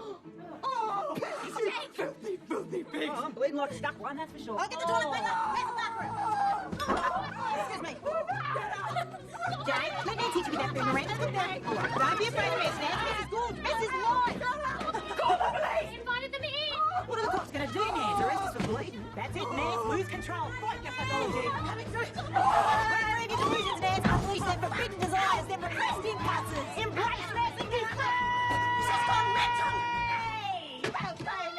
Oh, you filthy, filthy pig. Oh, I'm bleeding like a stuck one, that's for sure. I'll get the toilet paper. Where's the bathroom? Excuse me. Jane, let me teach you about boomerang. Good day. All right, don't be afraid of mess, Nance. Mess is good. Mess is life. Call the police. Invited them in. What are the cops going to do, Nance? Arrest us for bleeding? That's it, Nance. Lose control. Fight your pathology. I'm coming through. Retrieve your delusions, Nance. Unleash their forbidden desires, their repressed impulses. Embrace their significance. She's gone mental. Well done,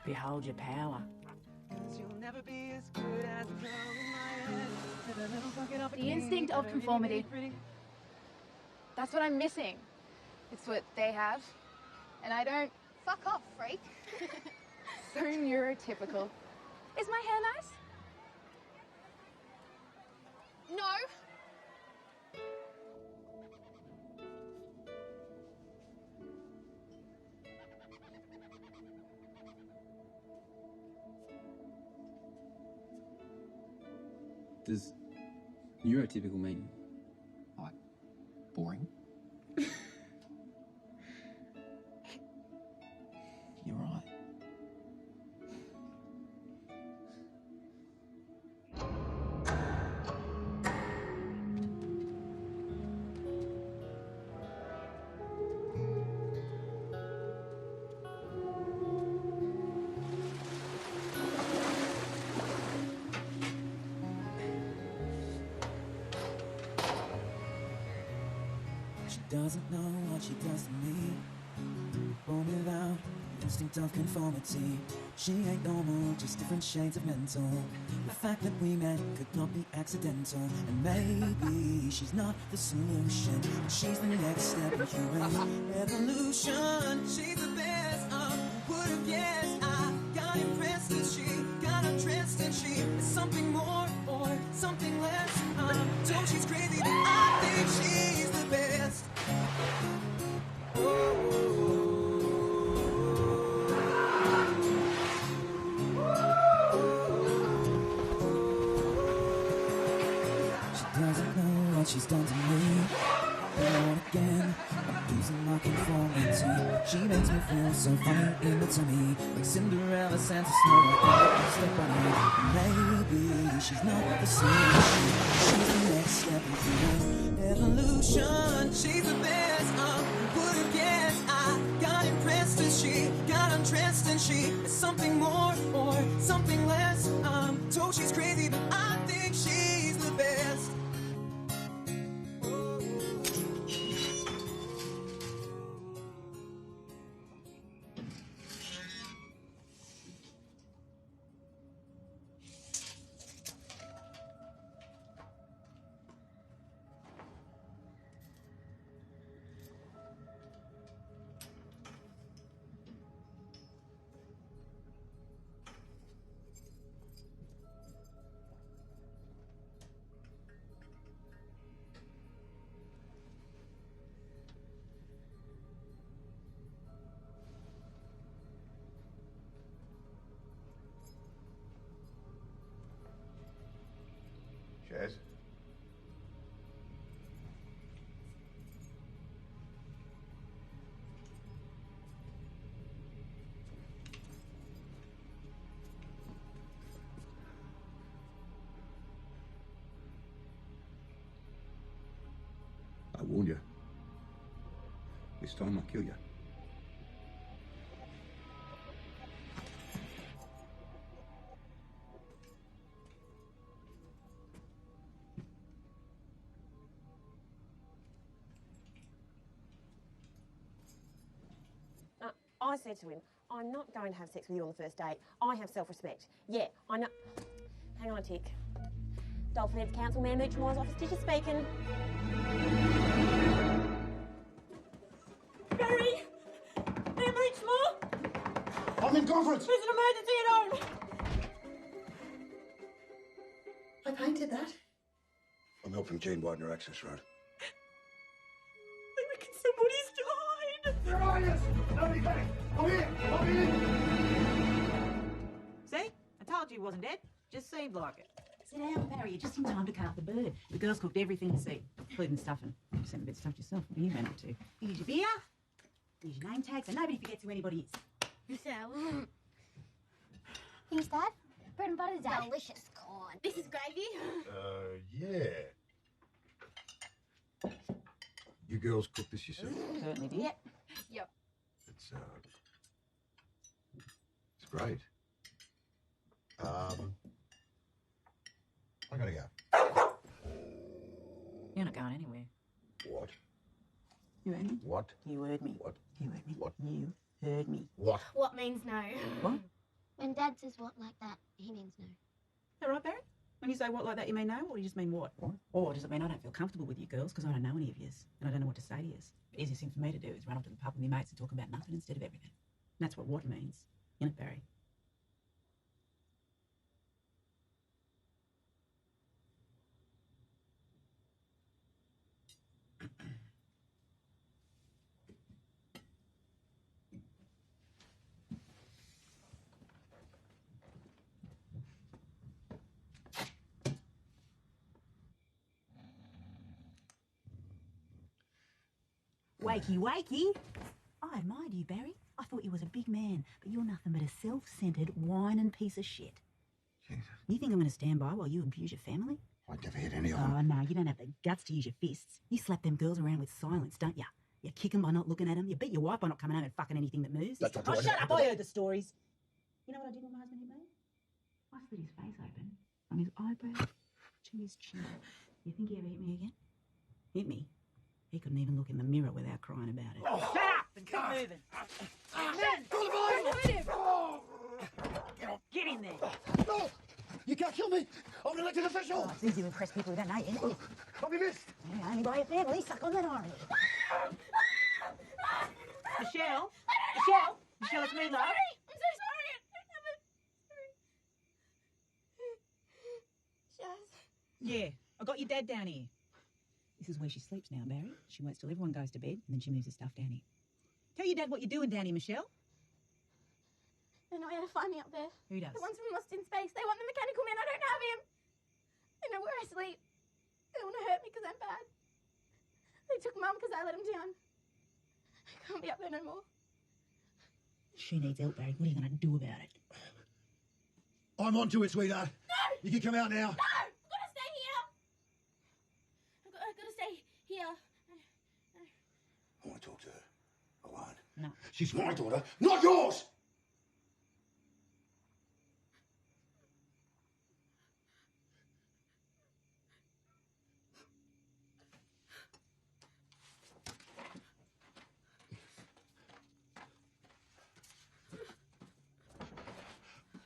Behold your power. The instinct of conformity. That's what I'm missing. It's what they have. And I don't. Fuck off, freak. So neurotypical. Is my hair nice? No. Does neurotypical mean? Like, boring? You're right. She doesn't know what she does to me. Born without the instinct of conformity. She ain't normal, just different shades of mental. The fact that we met could not be accidental. And maybe she's not the solution, but she's the next step in human evolution. She's the best of would have guessed. I got impressed and she got undressed and she is something more or something less. I'm told she's crazy, but I think she's the best. She doesn't know what she's done to me. Born again, I'm losing my conformity. She makes me feel so funny in the tummy, like Cinderella, Santa, Snow White, Stuck Bunny. Maybe she's not the solution. She's the next step in human evolution. She's the best of would have guessed. I got impressed and she got undressed and she is something more or something less. I'm told she's crazy, but I think she's the best. Chaz? I warned you. This time I'll kill you. I said to him, I'm not going to have sex with you on the first date. I have self-respect. Yeah, I know. Hang on a tick. Dolphin Heads Councilman Moochmore's office, did you speaking? Barry! Mayor Moochmore! I'm in conference. There's an emergency at home! I painted that. I'm helping Jean widen her access road. I reckon somebody's died! Where are you? Nobody panic. I'm here. I'm in. See? I told you he wasn't dead. Just seemed like it. Sit down, Barry. You're just in time to cut up the bird. The girls cooked everything to see, including stuffing. You sent a bit stuffed yourself. What are you meant to? Here's your beer. Here's your name tag, so nobody forgets who anybody is. Thanks, Dad. Bread and butter's delicious corn. This is gravy. Yeah. You girls cook this yourself? Certainly did. Yep. Yep. It's great. I gotta go. You're not going anywhere. What? You heard me? What? You heard me. What? You heard me. What? You heard me. What? What means no? What? When Dad says what like that, he means no. All right, Barry? When you say what like that, you mean no, or you just mean what? What? Or does it mean I don't feel comfortable with you girls because I don't know any of yous and I don't know what to say to yous? The easiest thing for me to do is run off to the pub with my mates and talk about nothing instead of everything. And that's what means. Isn't it, Barry? Wakey, wakey. I admired you, Barry. I thought you was a big man, but you're nothing but a self-centered, whining piece of shit. Jesus. You think I'm going to stand by while you abuse your family? I'd never hit any of them. Oh, no, you don't have the guts to use your fists. You slap them girls around with silence, don't you? You kick them by not looking at them. You beat your wife by not coming home and fucking anything that moves. That's not Oh, right. shut up. I heard the stories. You know what I did when my husband hit me? I split his face open from his eyebrow to his chin. You think he ever hit me again? Hit me? He couldn't even look in the mirror without crying about it. Oh, shut up and keep moving. Get in there. No! You can't kill me! I'm an elected official! Oh, it's easy to impress people who don't know you, isn't it? I'll be missed! Yeah, only by your family. Suck on that orange. Michelle? Michelle? Michelle, it's me, love. I'm so sorry. Shaz. Yeah, I got your dad down here. This is where she sleeps now, Barry. She waits till everyone goes to bed, and then she moves her stuff down here. Tell your dad what you're doing down here, Michelle. They know how to find me up there. Who does? The ones from Lost in Space. They want the mechanical man. I don't have him. They know where I sleep. They want to hurt me because I'm bad. They took Mum because I let him down. I can't be up there no more. She needs help, Barry. What are you going to do about it? I'm on to it, sweetheart. No! You can come out now. No! I've got to stay here. I've got to stay here. I want to talk to her. Alone. No. She's my daughter, not yours!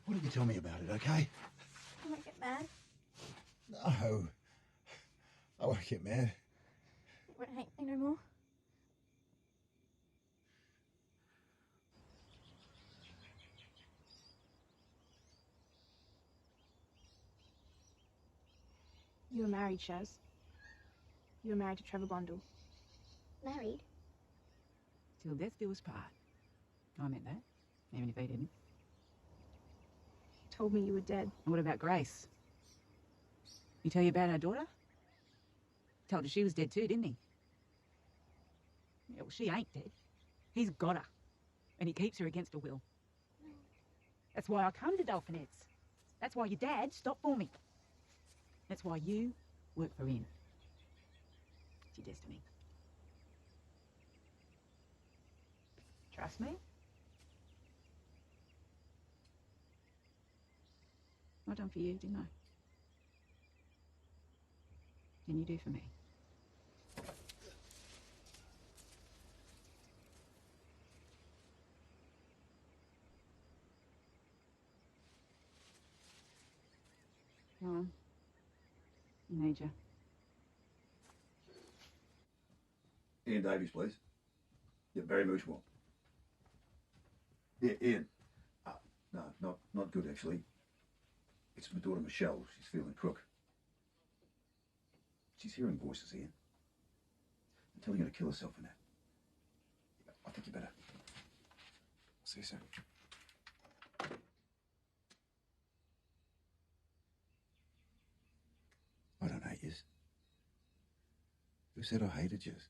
Why don't you tell me about it, okay? I won't get mad. No. I won't get mad. You won't hate me no more. You were married, Shaz. You were married to Trevor Blundell. Married? Till death do us part. I meant that, even if he didn't. He told me you were dead. And what about Grace? You tell you about our daughter? Told her she was dead too, didn't he? Yeah, well, she ain't dead. He's got her. And he keeps her against her will. That's why I come to Dolphinets. That's why your dad stopped for me. That's why you work for him. It's your destiny. Trust me? I done for you, didn't I? Can you do for me? Go on. I need you. Ian Davies, please. Yeah, Barry Moochmore. Yeah, Ian. No, not good, actually. It's my daughter, Michelle. She's feeling crook. She's hearing voices, Ian. I'm telling her to kill herself in that. I think you better. See you soon. I don't hate yous. Who said I hated yous?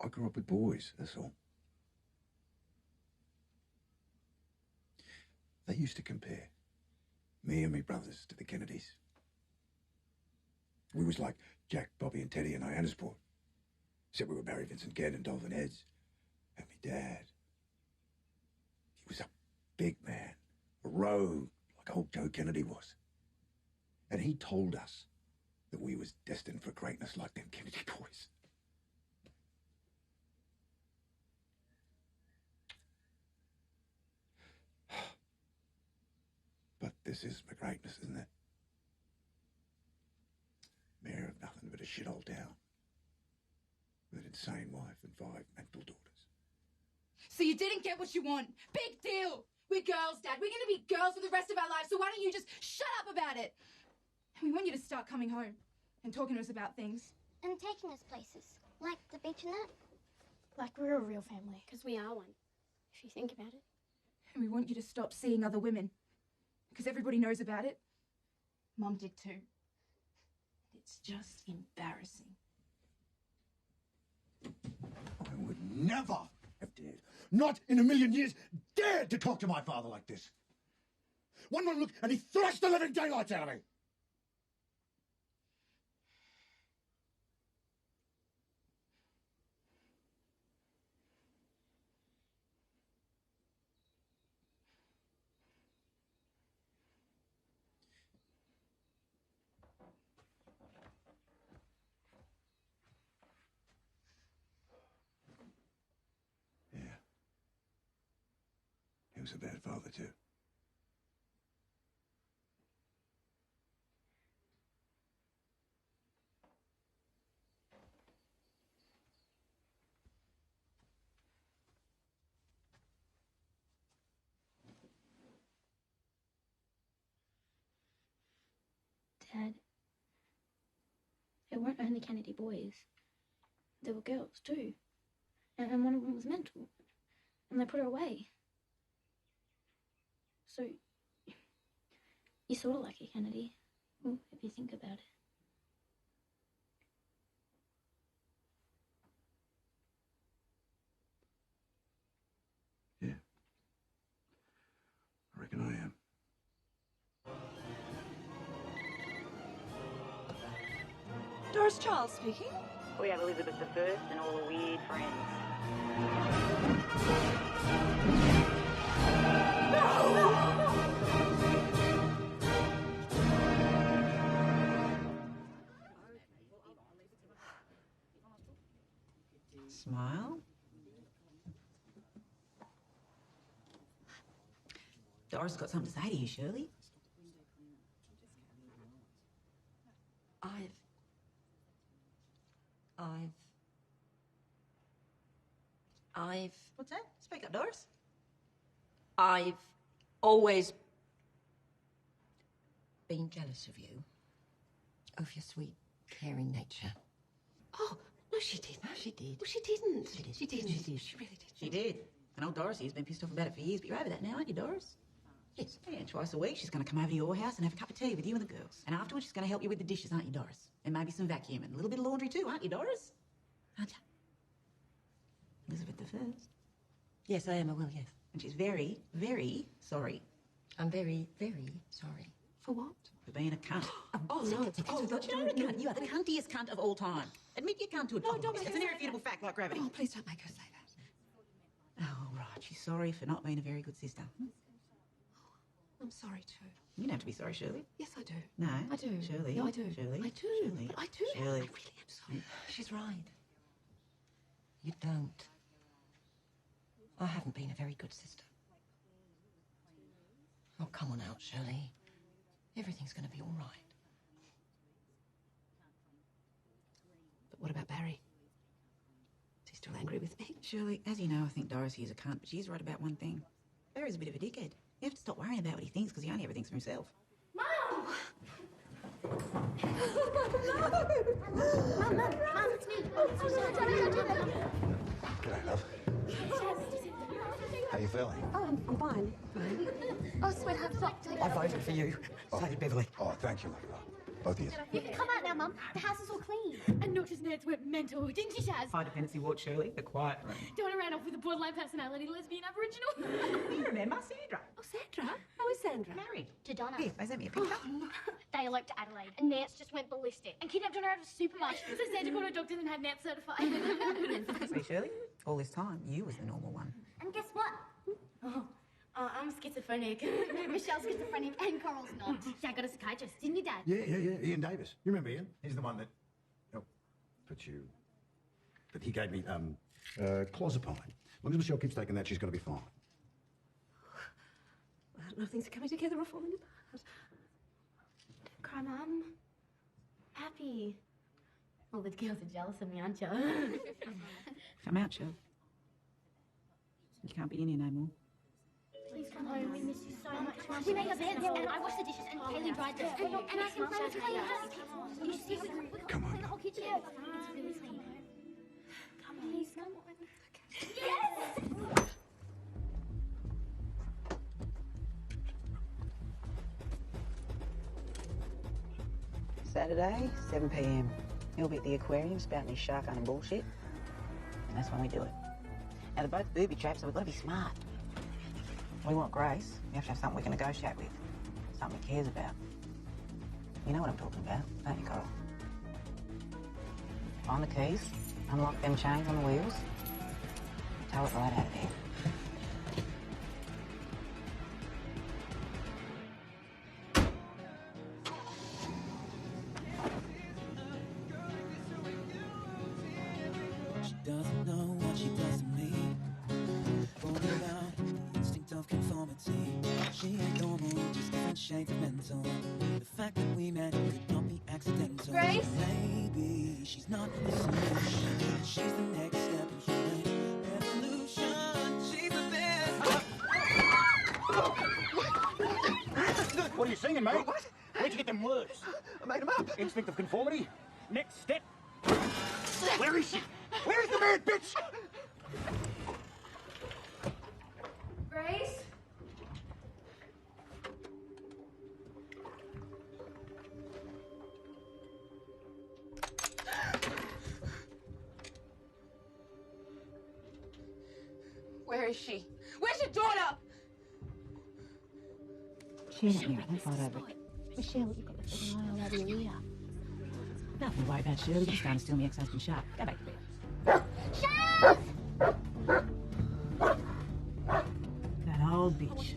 I grew up with boys, that's all. They used to compare me and me brothers to the Kennedys. We was like Jack, Bobby and Teddy and Hyannisport. Except we were Barry, Vincent, Ged and Dolphin Heads. And me dad, he was a big man, a rogue, like old Joe Kennedy was. And he told us that we was destined for greatness like them Kennedy boys. But this is my greatness, isn't it? Mayor of nothing but a shithole town. With an insane wife and 5 mental daughters. So you didn't get what you want. Big deal. We're girls, Dad. We're going to be girls for the rest of our lives, so why don't you just shut up about it? And we want you to start coming home and talking to us about things. And taking us places, like the beach and that. Like we're a real family. Because we are one, if you think about it. And we want you to stop seeing other women. Because everybody knows about it. Mum did too. It's just embarrassing. never have dared, not in a million years, dared to talk to my father like this. One more look and he thrust the living daylights out of me. He was a bad father, too. Dad, it weren't only Kennedy boys. There were girls, too. And one of them was mental. And they put her away. So, you're sort of like a Kennedy, if you think about it. Yeah. I reckon I am. Doris Charles speaking. We have Elizabeth I and all the weird friends. Smile. Doris got something to say to you, Shirley. What's that? Speak up, Doris. I've always been jealous of you, of your sweet, caring nature. Oh, no, she didn't. No, she did. Well, she didn't. She did. She didn't. She did. She really did. She did. And old Dorothy has been pissed off about it for years, but you're over that now, aren't you, Doris? Yes. Yeah, twice a week she's going to come over to your house and have a cup of tea with you and the girls. And afterwards she's going to help you with the dishes, aren't you, Doris? And maybe some vacuum and a little bit of laundry too, aren't you, Doris? Aren't you? Elizabeth I. Yes, I am. I will, yes. And she's very, very sorry. I'm very, very sorry. For what? For being a cunt. Oh, no. Oh, you're a cunt. You are the cuntiest cunt of all time. Admit you cunt to a don't make It's her an say irrefutable fact like gravity. Oh, please don't make her say that. Oh, right. She's sorry for not being a very good sister. I'm sorry, too. You don't have to be sorry, Shirley. Yes, I do. No. I do. Shirley. No, I do. Shirley. I do. Shirley. But I do. Shirley. I really am sorry. She's right. You don't. I haven't been a very good sister. Oh, come on out, Shirley. Everything's going to be all right. But what about Barry? Is he still angry with me? Shirley, as you know, I think Dorothy is a cunt, but she's right about one thing. Barry's a bit of a dickhead. You have to stop worrying about what he thinks because he only ever thinks for himself. Mum, it's me. G'day, love. How you feeling? Oh, I'm fine. Fine. Oh, sweetheart, stop. I voted for you. So did Beverly. Oh, thank you, love. Both of you. You can come out now, Mum. The house is all clean. And Noctis Nerds went mental, didn't she, Shaz? High dependency ward, Shirley. The quiet room. Donna ran off with a borderline personality lesbian Aboriginal. You remember Sandra? Oh, Sandra? How is Sandra? Married. To Donna. Here, they sent me a picture. They eloped to Adelaide, and Nance just went ballistic and kidnapped Donna out of a supermarket. So Sandra called her doctors and had Nance certified. See, Shirley? All this time, you was the normal one. And guess what? I'm schizophrenic. Michelle's schizophrenic and Coral's not. Jack got a psychiatrist, didn't you, Dad? Yeah. Ian Davis. You remember Ian? He's the one that... Oh, But he gave me, clozapine. As long as Michelle keeps taking that, she's going to be fine. I don't know if things are coming together or falling apart. Don't cry, Mum. Happy. All the girls are jealous of me, aren't you? Come out, Shirley. You can't be in here no more. Please come home. We miss you so much. We made our beds, and I washed the dishes, and Kaylee dried them. And I can play with Kaylee. You see, we can clean the whole kitchen. It's really clean. Come on, please, come on. Okay. Yes! Saturday, 7 p.m. He'll be at the aquarium spouting his shark hunting bullshit. And that's when we do it. Now, they're both booby traps, so we've got to be smart. We want Grace. We have to have something we can negotiate with. Something he cares about. You know what I'm talking about, don't you, Coral? Find the keys, unlock them chains on the wheels, tow it right out of there. She doesn't know what she does to me. Born without instinct of conformity. She ain't normal, just different shades of mental. The fact that we met could not be accidental. Grace? Maybe she's not the solution. She's the next step in human evolution. She's the best. What are you singing, mate? What? Where'd you get them words? I made them up. Instinct of conformity? Next step? Where is she? Where is the mad bitch? Grace? Where is she? Where's your daughter? She isn't here. I think I'll over. Michelle, you've got to keep an eye on over your ear. Nothing to worry about, Shirley. You're starting to steal me ex-husband sharp. Go back to bed. That old bitch.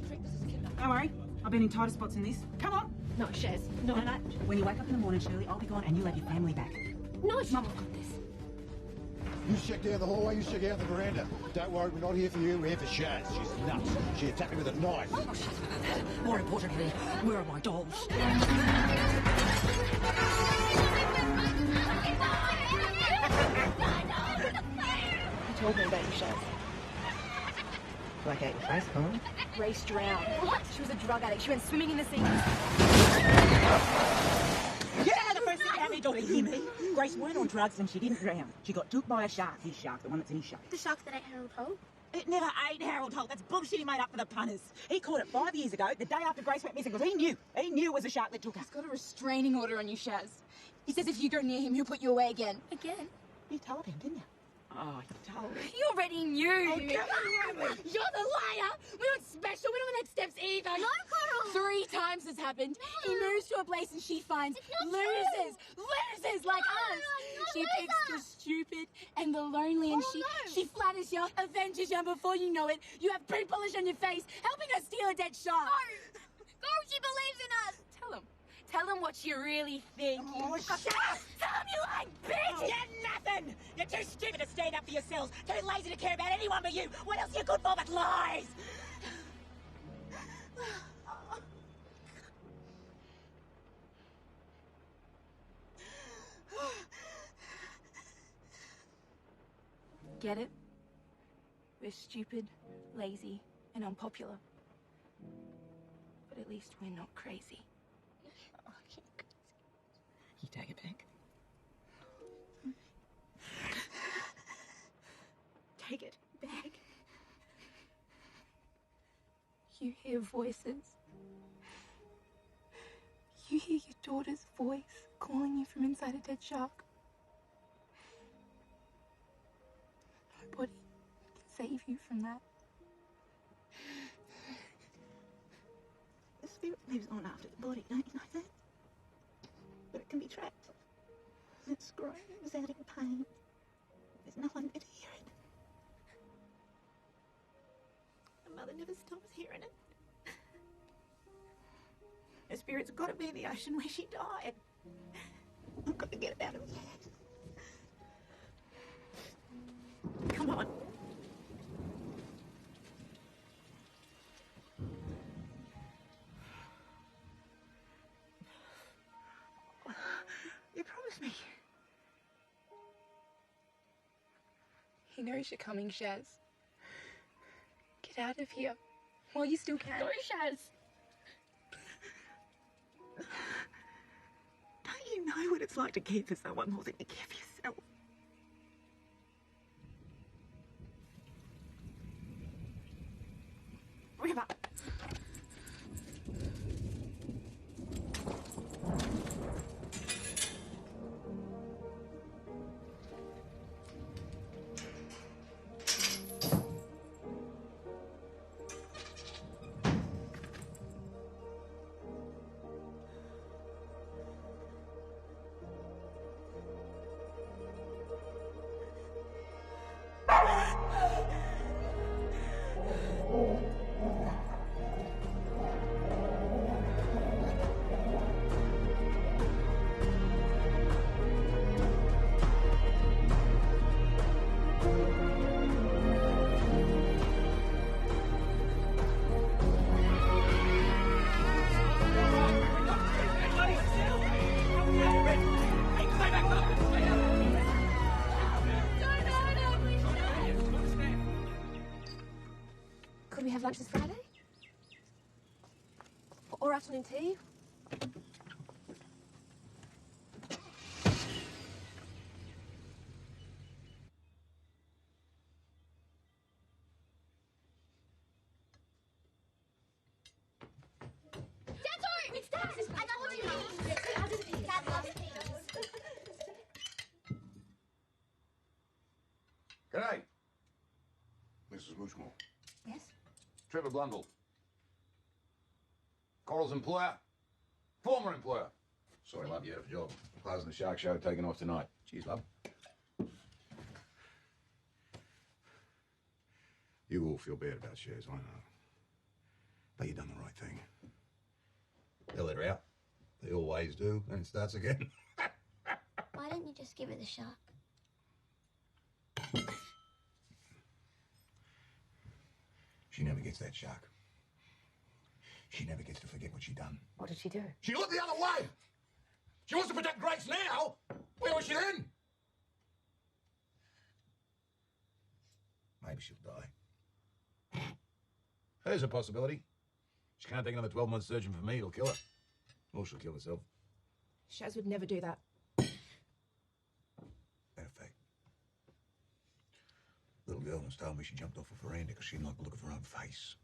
Don't worry. I've been in tighter spots than this. Come on. No, Shez. No. No. When you wake up in the morning, Shirley, I'll be gone and you'll have your family back. No, Mum, I've got this. You check down the hallway, you check out the veranda. Don't worry, we're not here for you, we're here for Shaz. She's nuts. She attacked me with a knife. Oh, shut up about that. More importantly, where are my dolls? You told me about you, Shaz. Like out your face, huh? Grace drowned. What? She was a drug addict. She went swimming in the sea. Yeah, the first thing about me, daughter, you hear me? Grace weren't on drugs and she didn't drown. She got took by a shark. His shark, the one that's in his shark. The shark that ate Harold Holt? It never ate Harold Holt. That's bullshit he made up for the punters. He caught it 5 years ago, the day after Grace went missing, because he knew. He knew it was a shark that took her. He's got a restraining order on you, Shaz. He says if you go near him, he'll put you away again. Again? You told him, didn't you? Oh, you told him. You already knew. Oh, You're the liar. We weren't special. We don't want next steps either. No, Coral. 3 times this happened. He moves to a place and she finds losers like us. She picks the stupid and the lonely, and she flatters you, avenges you, and before you know it, you have boot polish on your face, helping her steal a dead shark. Go, she believes in us. Tell him what you really think. Oh, shut up! Tell him you like bitch! You're nothing! You're too stupid to stand up for yourselves, too lazy to care about anyone but you. What else are you good for but lies? Get it? We're stupid, lazy, and unpopular. But at least we're not crazy. You take it back. Take it back. You hear voices. You hear your daughter's voice calling you from inside a dead shark. Nobody can save you from that. The spirit lives on after the body, don't you know that? But it can be trapped. It screams out in pain. There's no one there to hear it. My mother never stops hearing it. Her spirit's got to be in the ocean where she died. I've got to get it out of here. Come on. You promised me. He knows you're coming, Shaz. Get out of here while you still can. Go, Shaz. Don't you know what it's like to care for someone more than you care for yourself? River. Could we have lunch this Friday? Or afternoon tea? It's Dad! I got what you mean. I'll do the peas. Dad loves peas. G'day. Mrs. Mushmore. Yes? Trevor Blundell. Coral's employer. Former employer. Sorry, love, you out of a job. Closing the shark show, taking off tonight. Cheers, love. You all feel bad about shares, I know. But you done the right thing. They let her out. They always do, and it starts again. Why don't you just give her the shark? She never gets that shark. She never gets to forget what she done. What did she do? She looked the other way! She wants to protect Grace now! Where was she then? Maybe she'll die. There's a possibility. She can't take another 12-month surgeon for me, it'll kill her. Or she'll kill herself. Shaz would never do that. Matter of fact, little girl once told me she jumped off a veranda because she didn't like the look of her own face.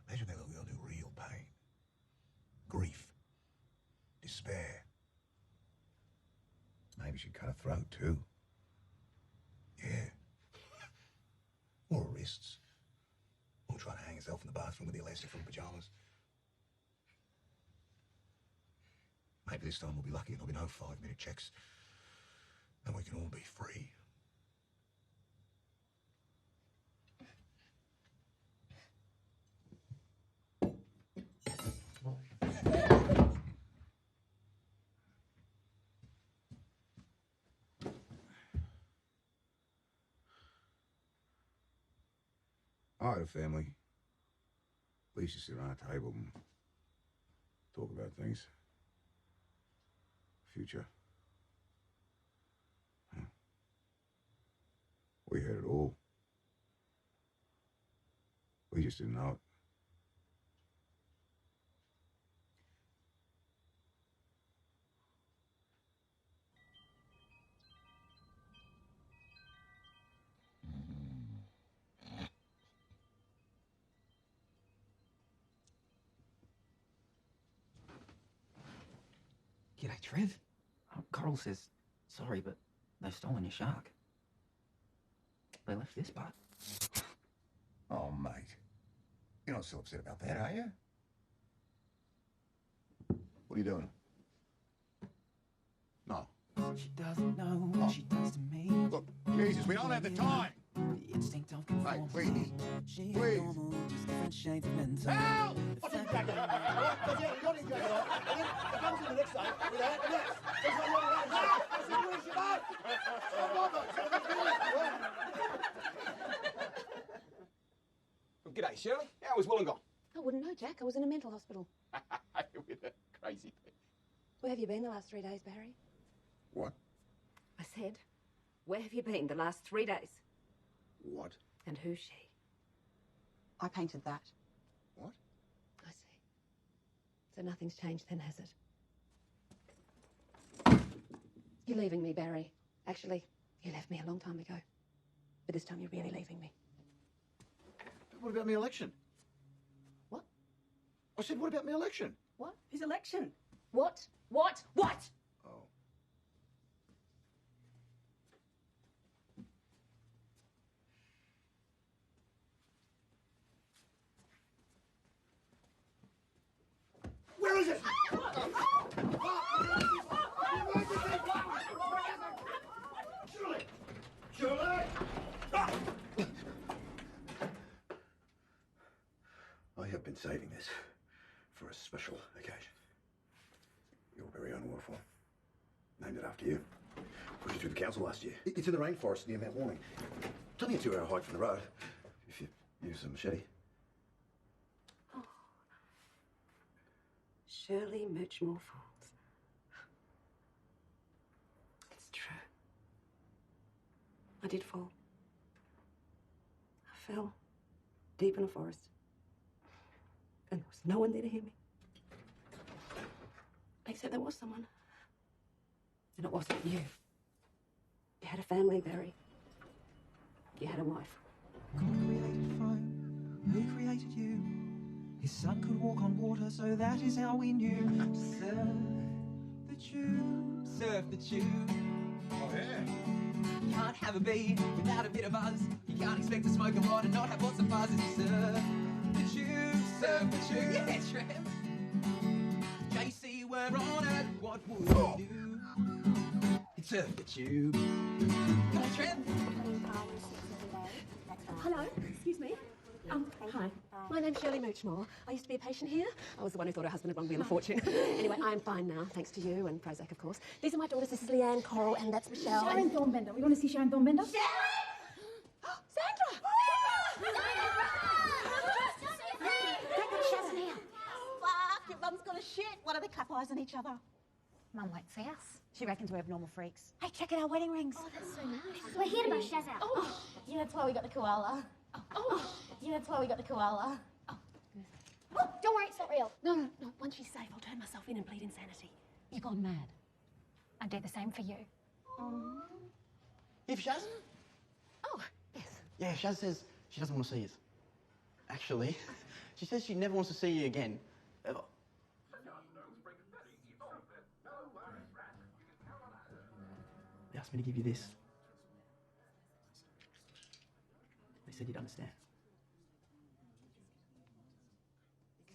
Imagine that little girl knew real pain, grief, despair. Maybe she'd cut her throat too. Yeah. Or her wrists. Or trying to hang herself in the bathroom with the elastic from pyjamas. Maybe this time we'll be lucky and there'll be no 5-minute checks. And we can all be free. I had a family. We used to sit around a table and talk about things. Future. Huh. We had it all. We just didn't know it. G'day, Trev. Coral says, sorry, but they've stolen your shark. They left this part. Oh, mate. You're not so upset about that, are you? What are you doing? No. She doesn't know what she does to me. Look, Jesus, we don't have the time. The instinct of conformity. Please. She Please. ain't normal, just different shades of mental. Help! What's in the jacket? Because you got his jacket on, and then it comes in the next day with that, and that's not what it is. I said, where's your boat? Stop bothering. Well, g'day, Shirley. How was Wollongong? I wouldn't know, Jack. I was in a mental hospital. With a crazy thing. Where have you been the last 3 days, Barry? What? I said, where have you been the last 3 days? What? And who's she? I painted that. What? I see. So nothing's changed then, has it? You're leaving me, Barry. Actually, you left me a long time ago. But this time you're really leaving me. What about my election? What? I said, what about my election? What? His election. What? What? What? Oh. Where is it? Shirley! Shirley! I have been saving this for a special occasion. Your very own waterfall. Named it after you. Pushed you through the council last year. It's in the rainforest near Mount Warning. It's only a 2-hour hike from the road, if you use a machete. Shirley Muchmore Falls. It's true. I did fall. I fell deep in a forest. And there was no one there to hear me. Except there was someone. And it wasn't you. You had a family, Barry. You had a wife. God created fire, He created you. His son could walk on water, so that is how we knew. Surf the tube, surf the tube. Oh, yeah. You can't have a bee without a bit of buzz. You can't expect to smoke a lot and not have lots of buzz. Surf the tube, surf the tube. Yeah, Trev. JC, we're on it. What would we do? Surf the tube. Come on, Trev. Hello, excuse me. Hi. My name's Shirley Muchmore. I used to be a patient here. I was the one who thought her husband had won Wheel of Fortune. Anyway, I'm fine now, thanks to you and Prozac, of course. These are my daughters. This is Leanne, Coral, and that's Michelle. Sharon Thornbender. We want to see Sharon Thornbender? Fuck, your mum's got a shit. Why do they clap eyes on each other? Mum won't see us. She reckons we're abnormal freaks. Hey, check out our wedding rings. Oh, that's so nice. We're here to bust Shaz out. Oh, yeah, that's why we got the koala. Oh, yeah, that's why we got the koala. Oh, don't worry, it's not real. No. Once she's safe, I'll turn myself in and bleed insanity. You've gone mad. I'd do the same for you. If Shaz? Oh, yes. Yeah, Shaz says she doesn't want to see us. Actually, she says she never wants to see you again. Ever. They asked me to give you this. They said you'd understand.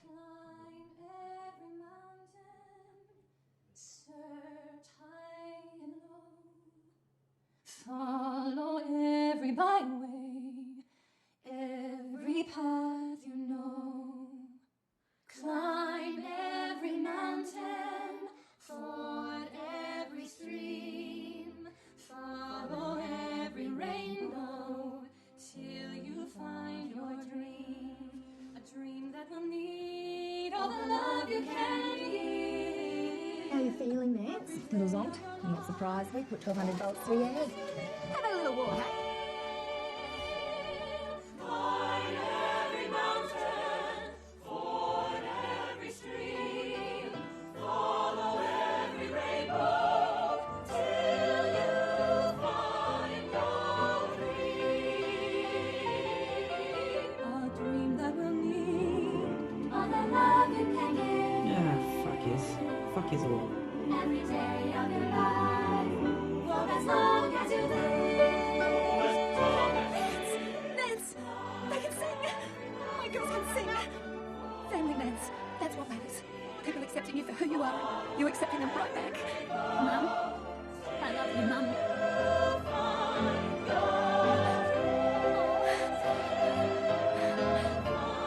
Climb every mountain, search high and low, follow every byway, every path you know. Climb every mountain, ford every stream, follow every rainbow, till you find your dream. A dream that will need all the love you can give. How are you feeling there? Little zonked. I'm not surprised. We put 1,200 volts through your head. Have a little walk, hey? Climb every mountain, ford every stream, follow every rainbow, till you find your dream. A dream that will need all the love you can give. Ah, fuck yes. Fuck yes all. Every day of your life, for as long as you live. Nance! They can sing! My girls can sing! Family, Nance. That's what matters. People accepting you for who you are, you accepting them right back. Mum, I love you, Mum.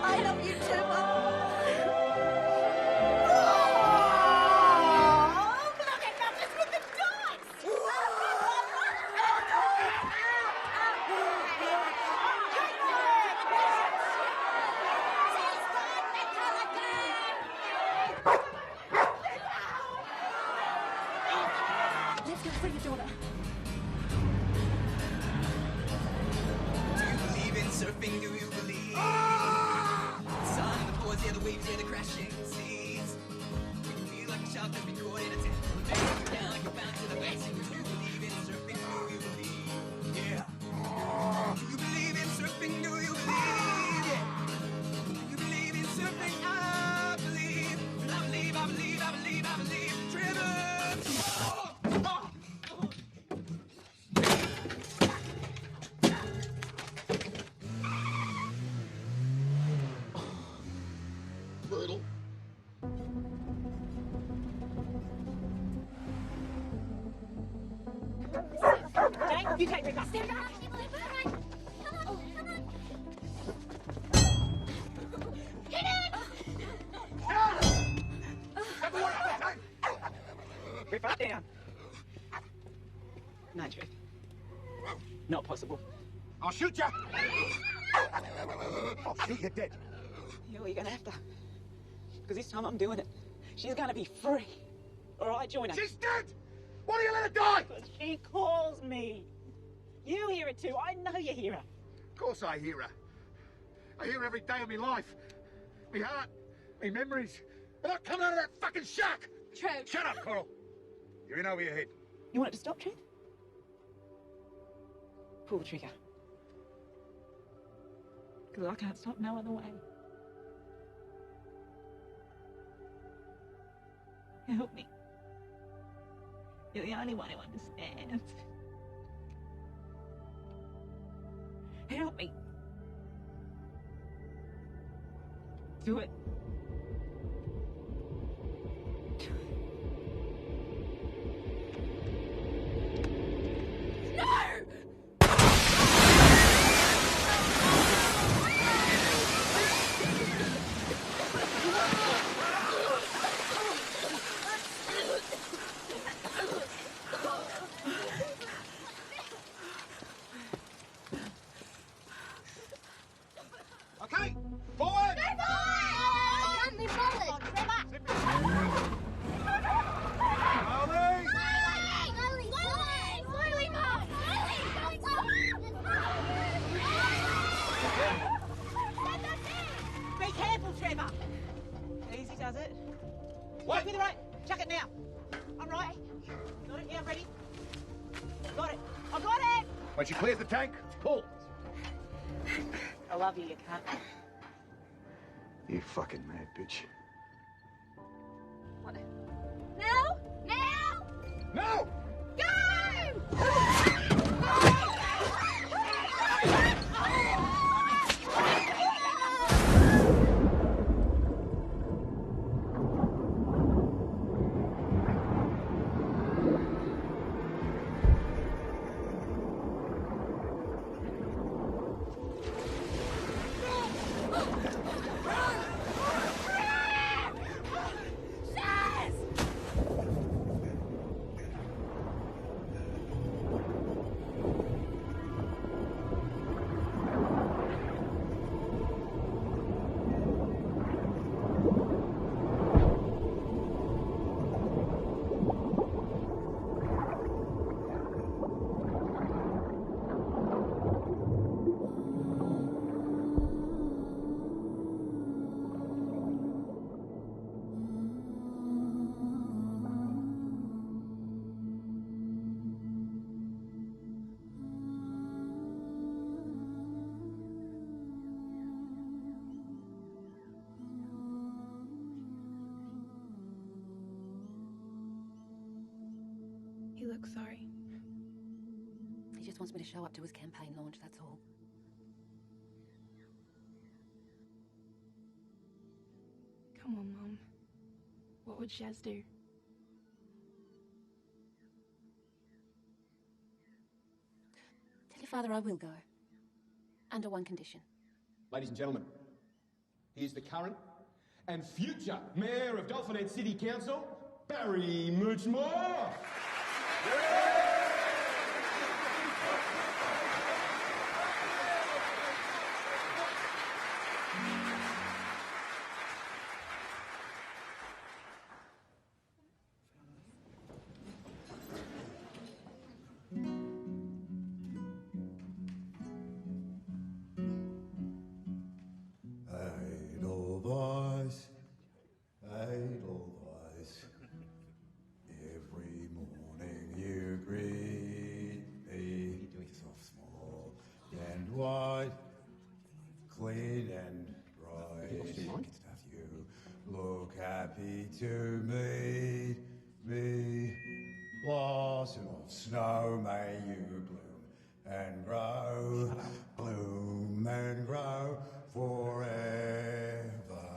I love you too, Mum. Let's go free your daughter. Do you believe in surfing? Do you believe? The sun, the boards, yeah, the waves, yeah, the crashing seas. You feel like a child that's been caught in a tent. Make you down like you're bound to the basics. Do you believe in surfing? Do you believe? Yeah. Do you believe in surfing? Do you believe? Yeah. Do you believe in surfing? I believe. And I believe, I believe, I believe, I believe. Trevor! Brutal. Jane, you take Rick up. Stand up. Come on. Hit it! Get back down. Nudge. impossible. I'll shoot you. I'll shoot you dead. You're gonna have to. Because this time I'm doing it. She's gonna be free. All right, join her. She's dead! Why do you let her die? Because she calls me. You hear it too. I know you hear her. Of course I hear her. I hear her every day of my life. My heart, my memories. They're not coming out of that fucking shack! Trev. Shut up, Coral. You're in over your head. You want it to stop, Trev? Pull the trigger. Because I can't stop no other way. Help me. You're the only one who understands. Help me. Do it. Okay, forward! Be careful, Trevor. Easy does it. Wait with the right. Chuck it now. I'm right. Got it? Yeah, I'm ready. Got it. I got it. When she clears the tank, pull. I love you, you cunt. You fucking mad bitch. What? Now! Now! No! Go! He looks sorry. He just wants me to show up to his campaign launch, that's all. Come on, Mum. What would Shaz do? Tell your father I will go. Under one condition. Ladies and gentlemen, here's the current and future Mayor of Dolphin Head City Council, Barry Moochmore. Edelweiss, Edelweiss. Every morning you greet me, soft, small, and white, clean and bright. You look happy to meet me. Blossom of snow, may you bloom and grow, bloom and grow forever.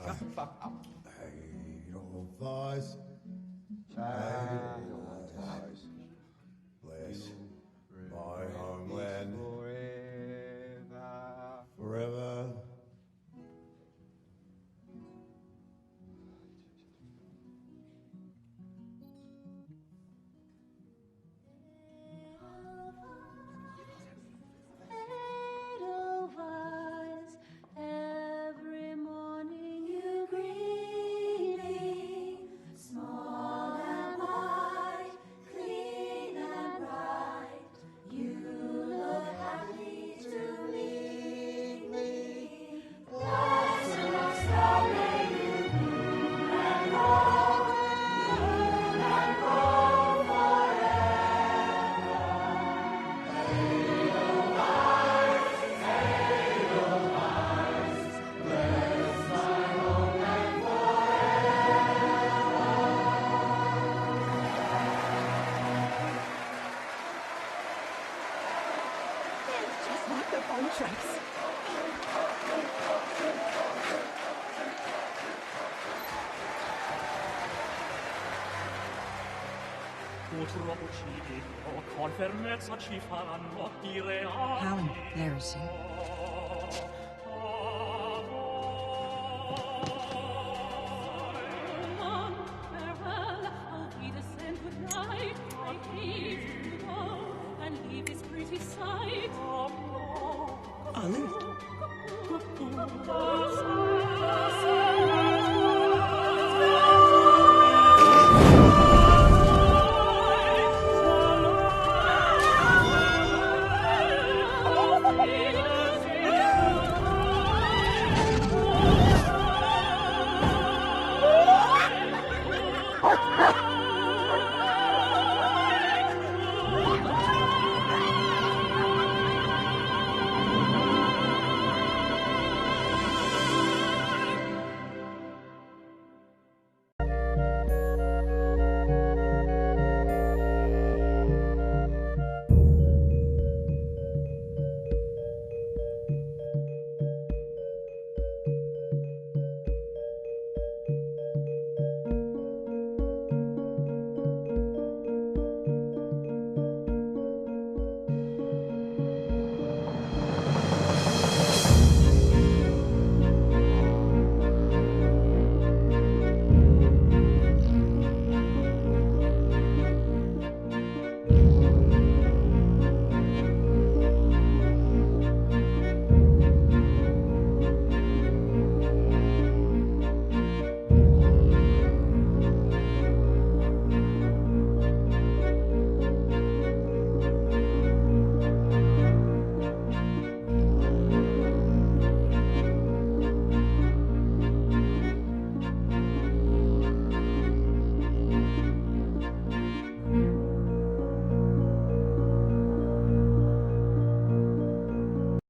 Shut the fuck up. Edelweiss, Edelweiss, bless my homeland forever. They're on tracks. Purtroppo ci dico, con fermezza ci faranno dire a How embarrassing. Farewell, auf Wiedersehen, good night. I hate to go and leave this pretty sight. Ollie?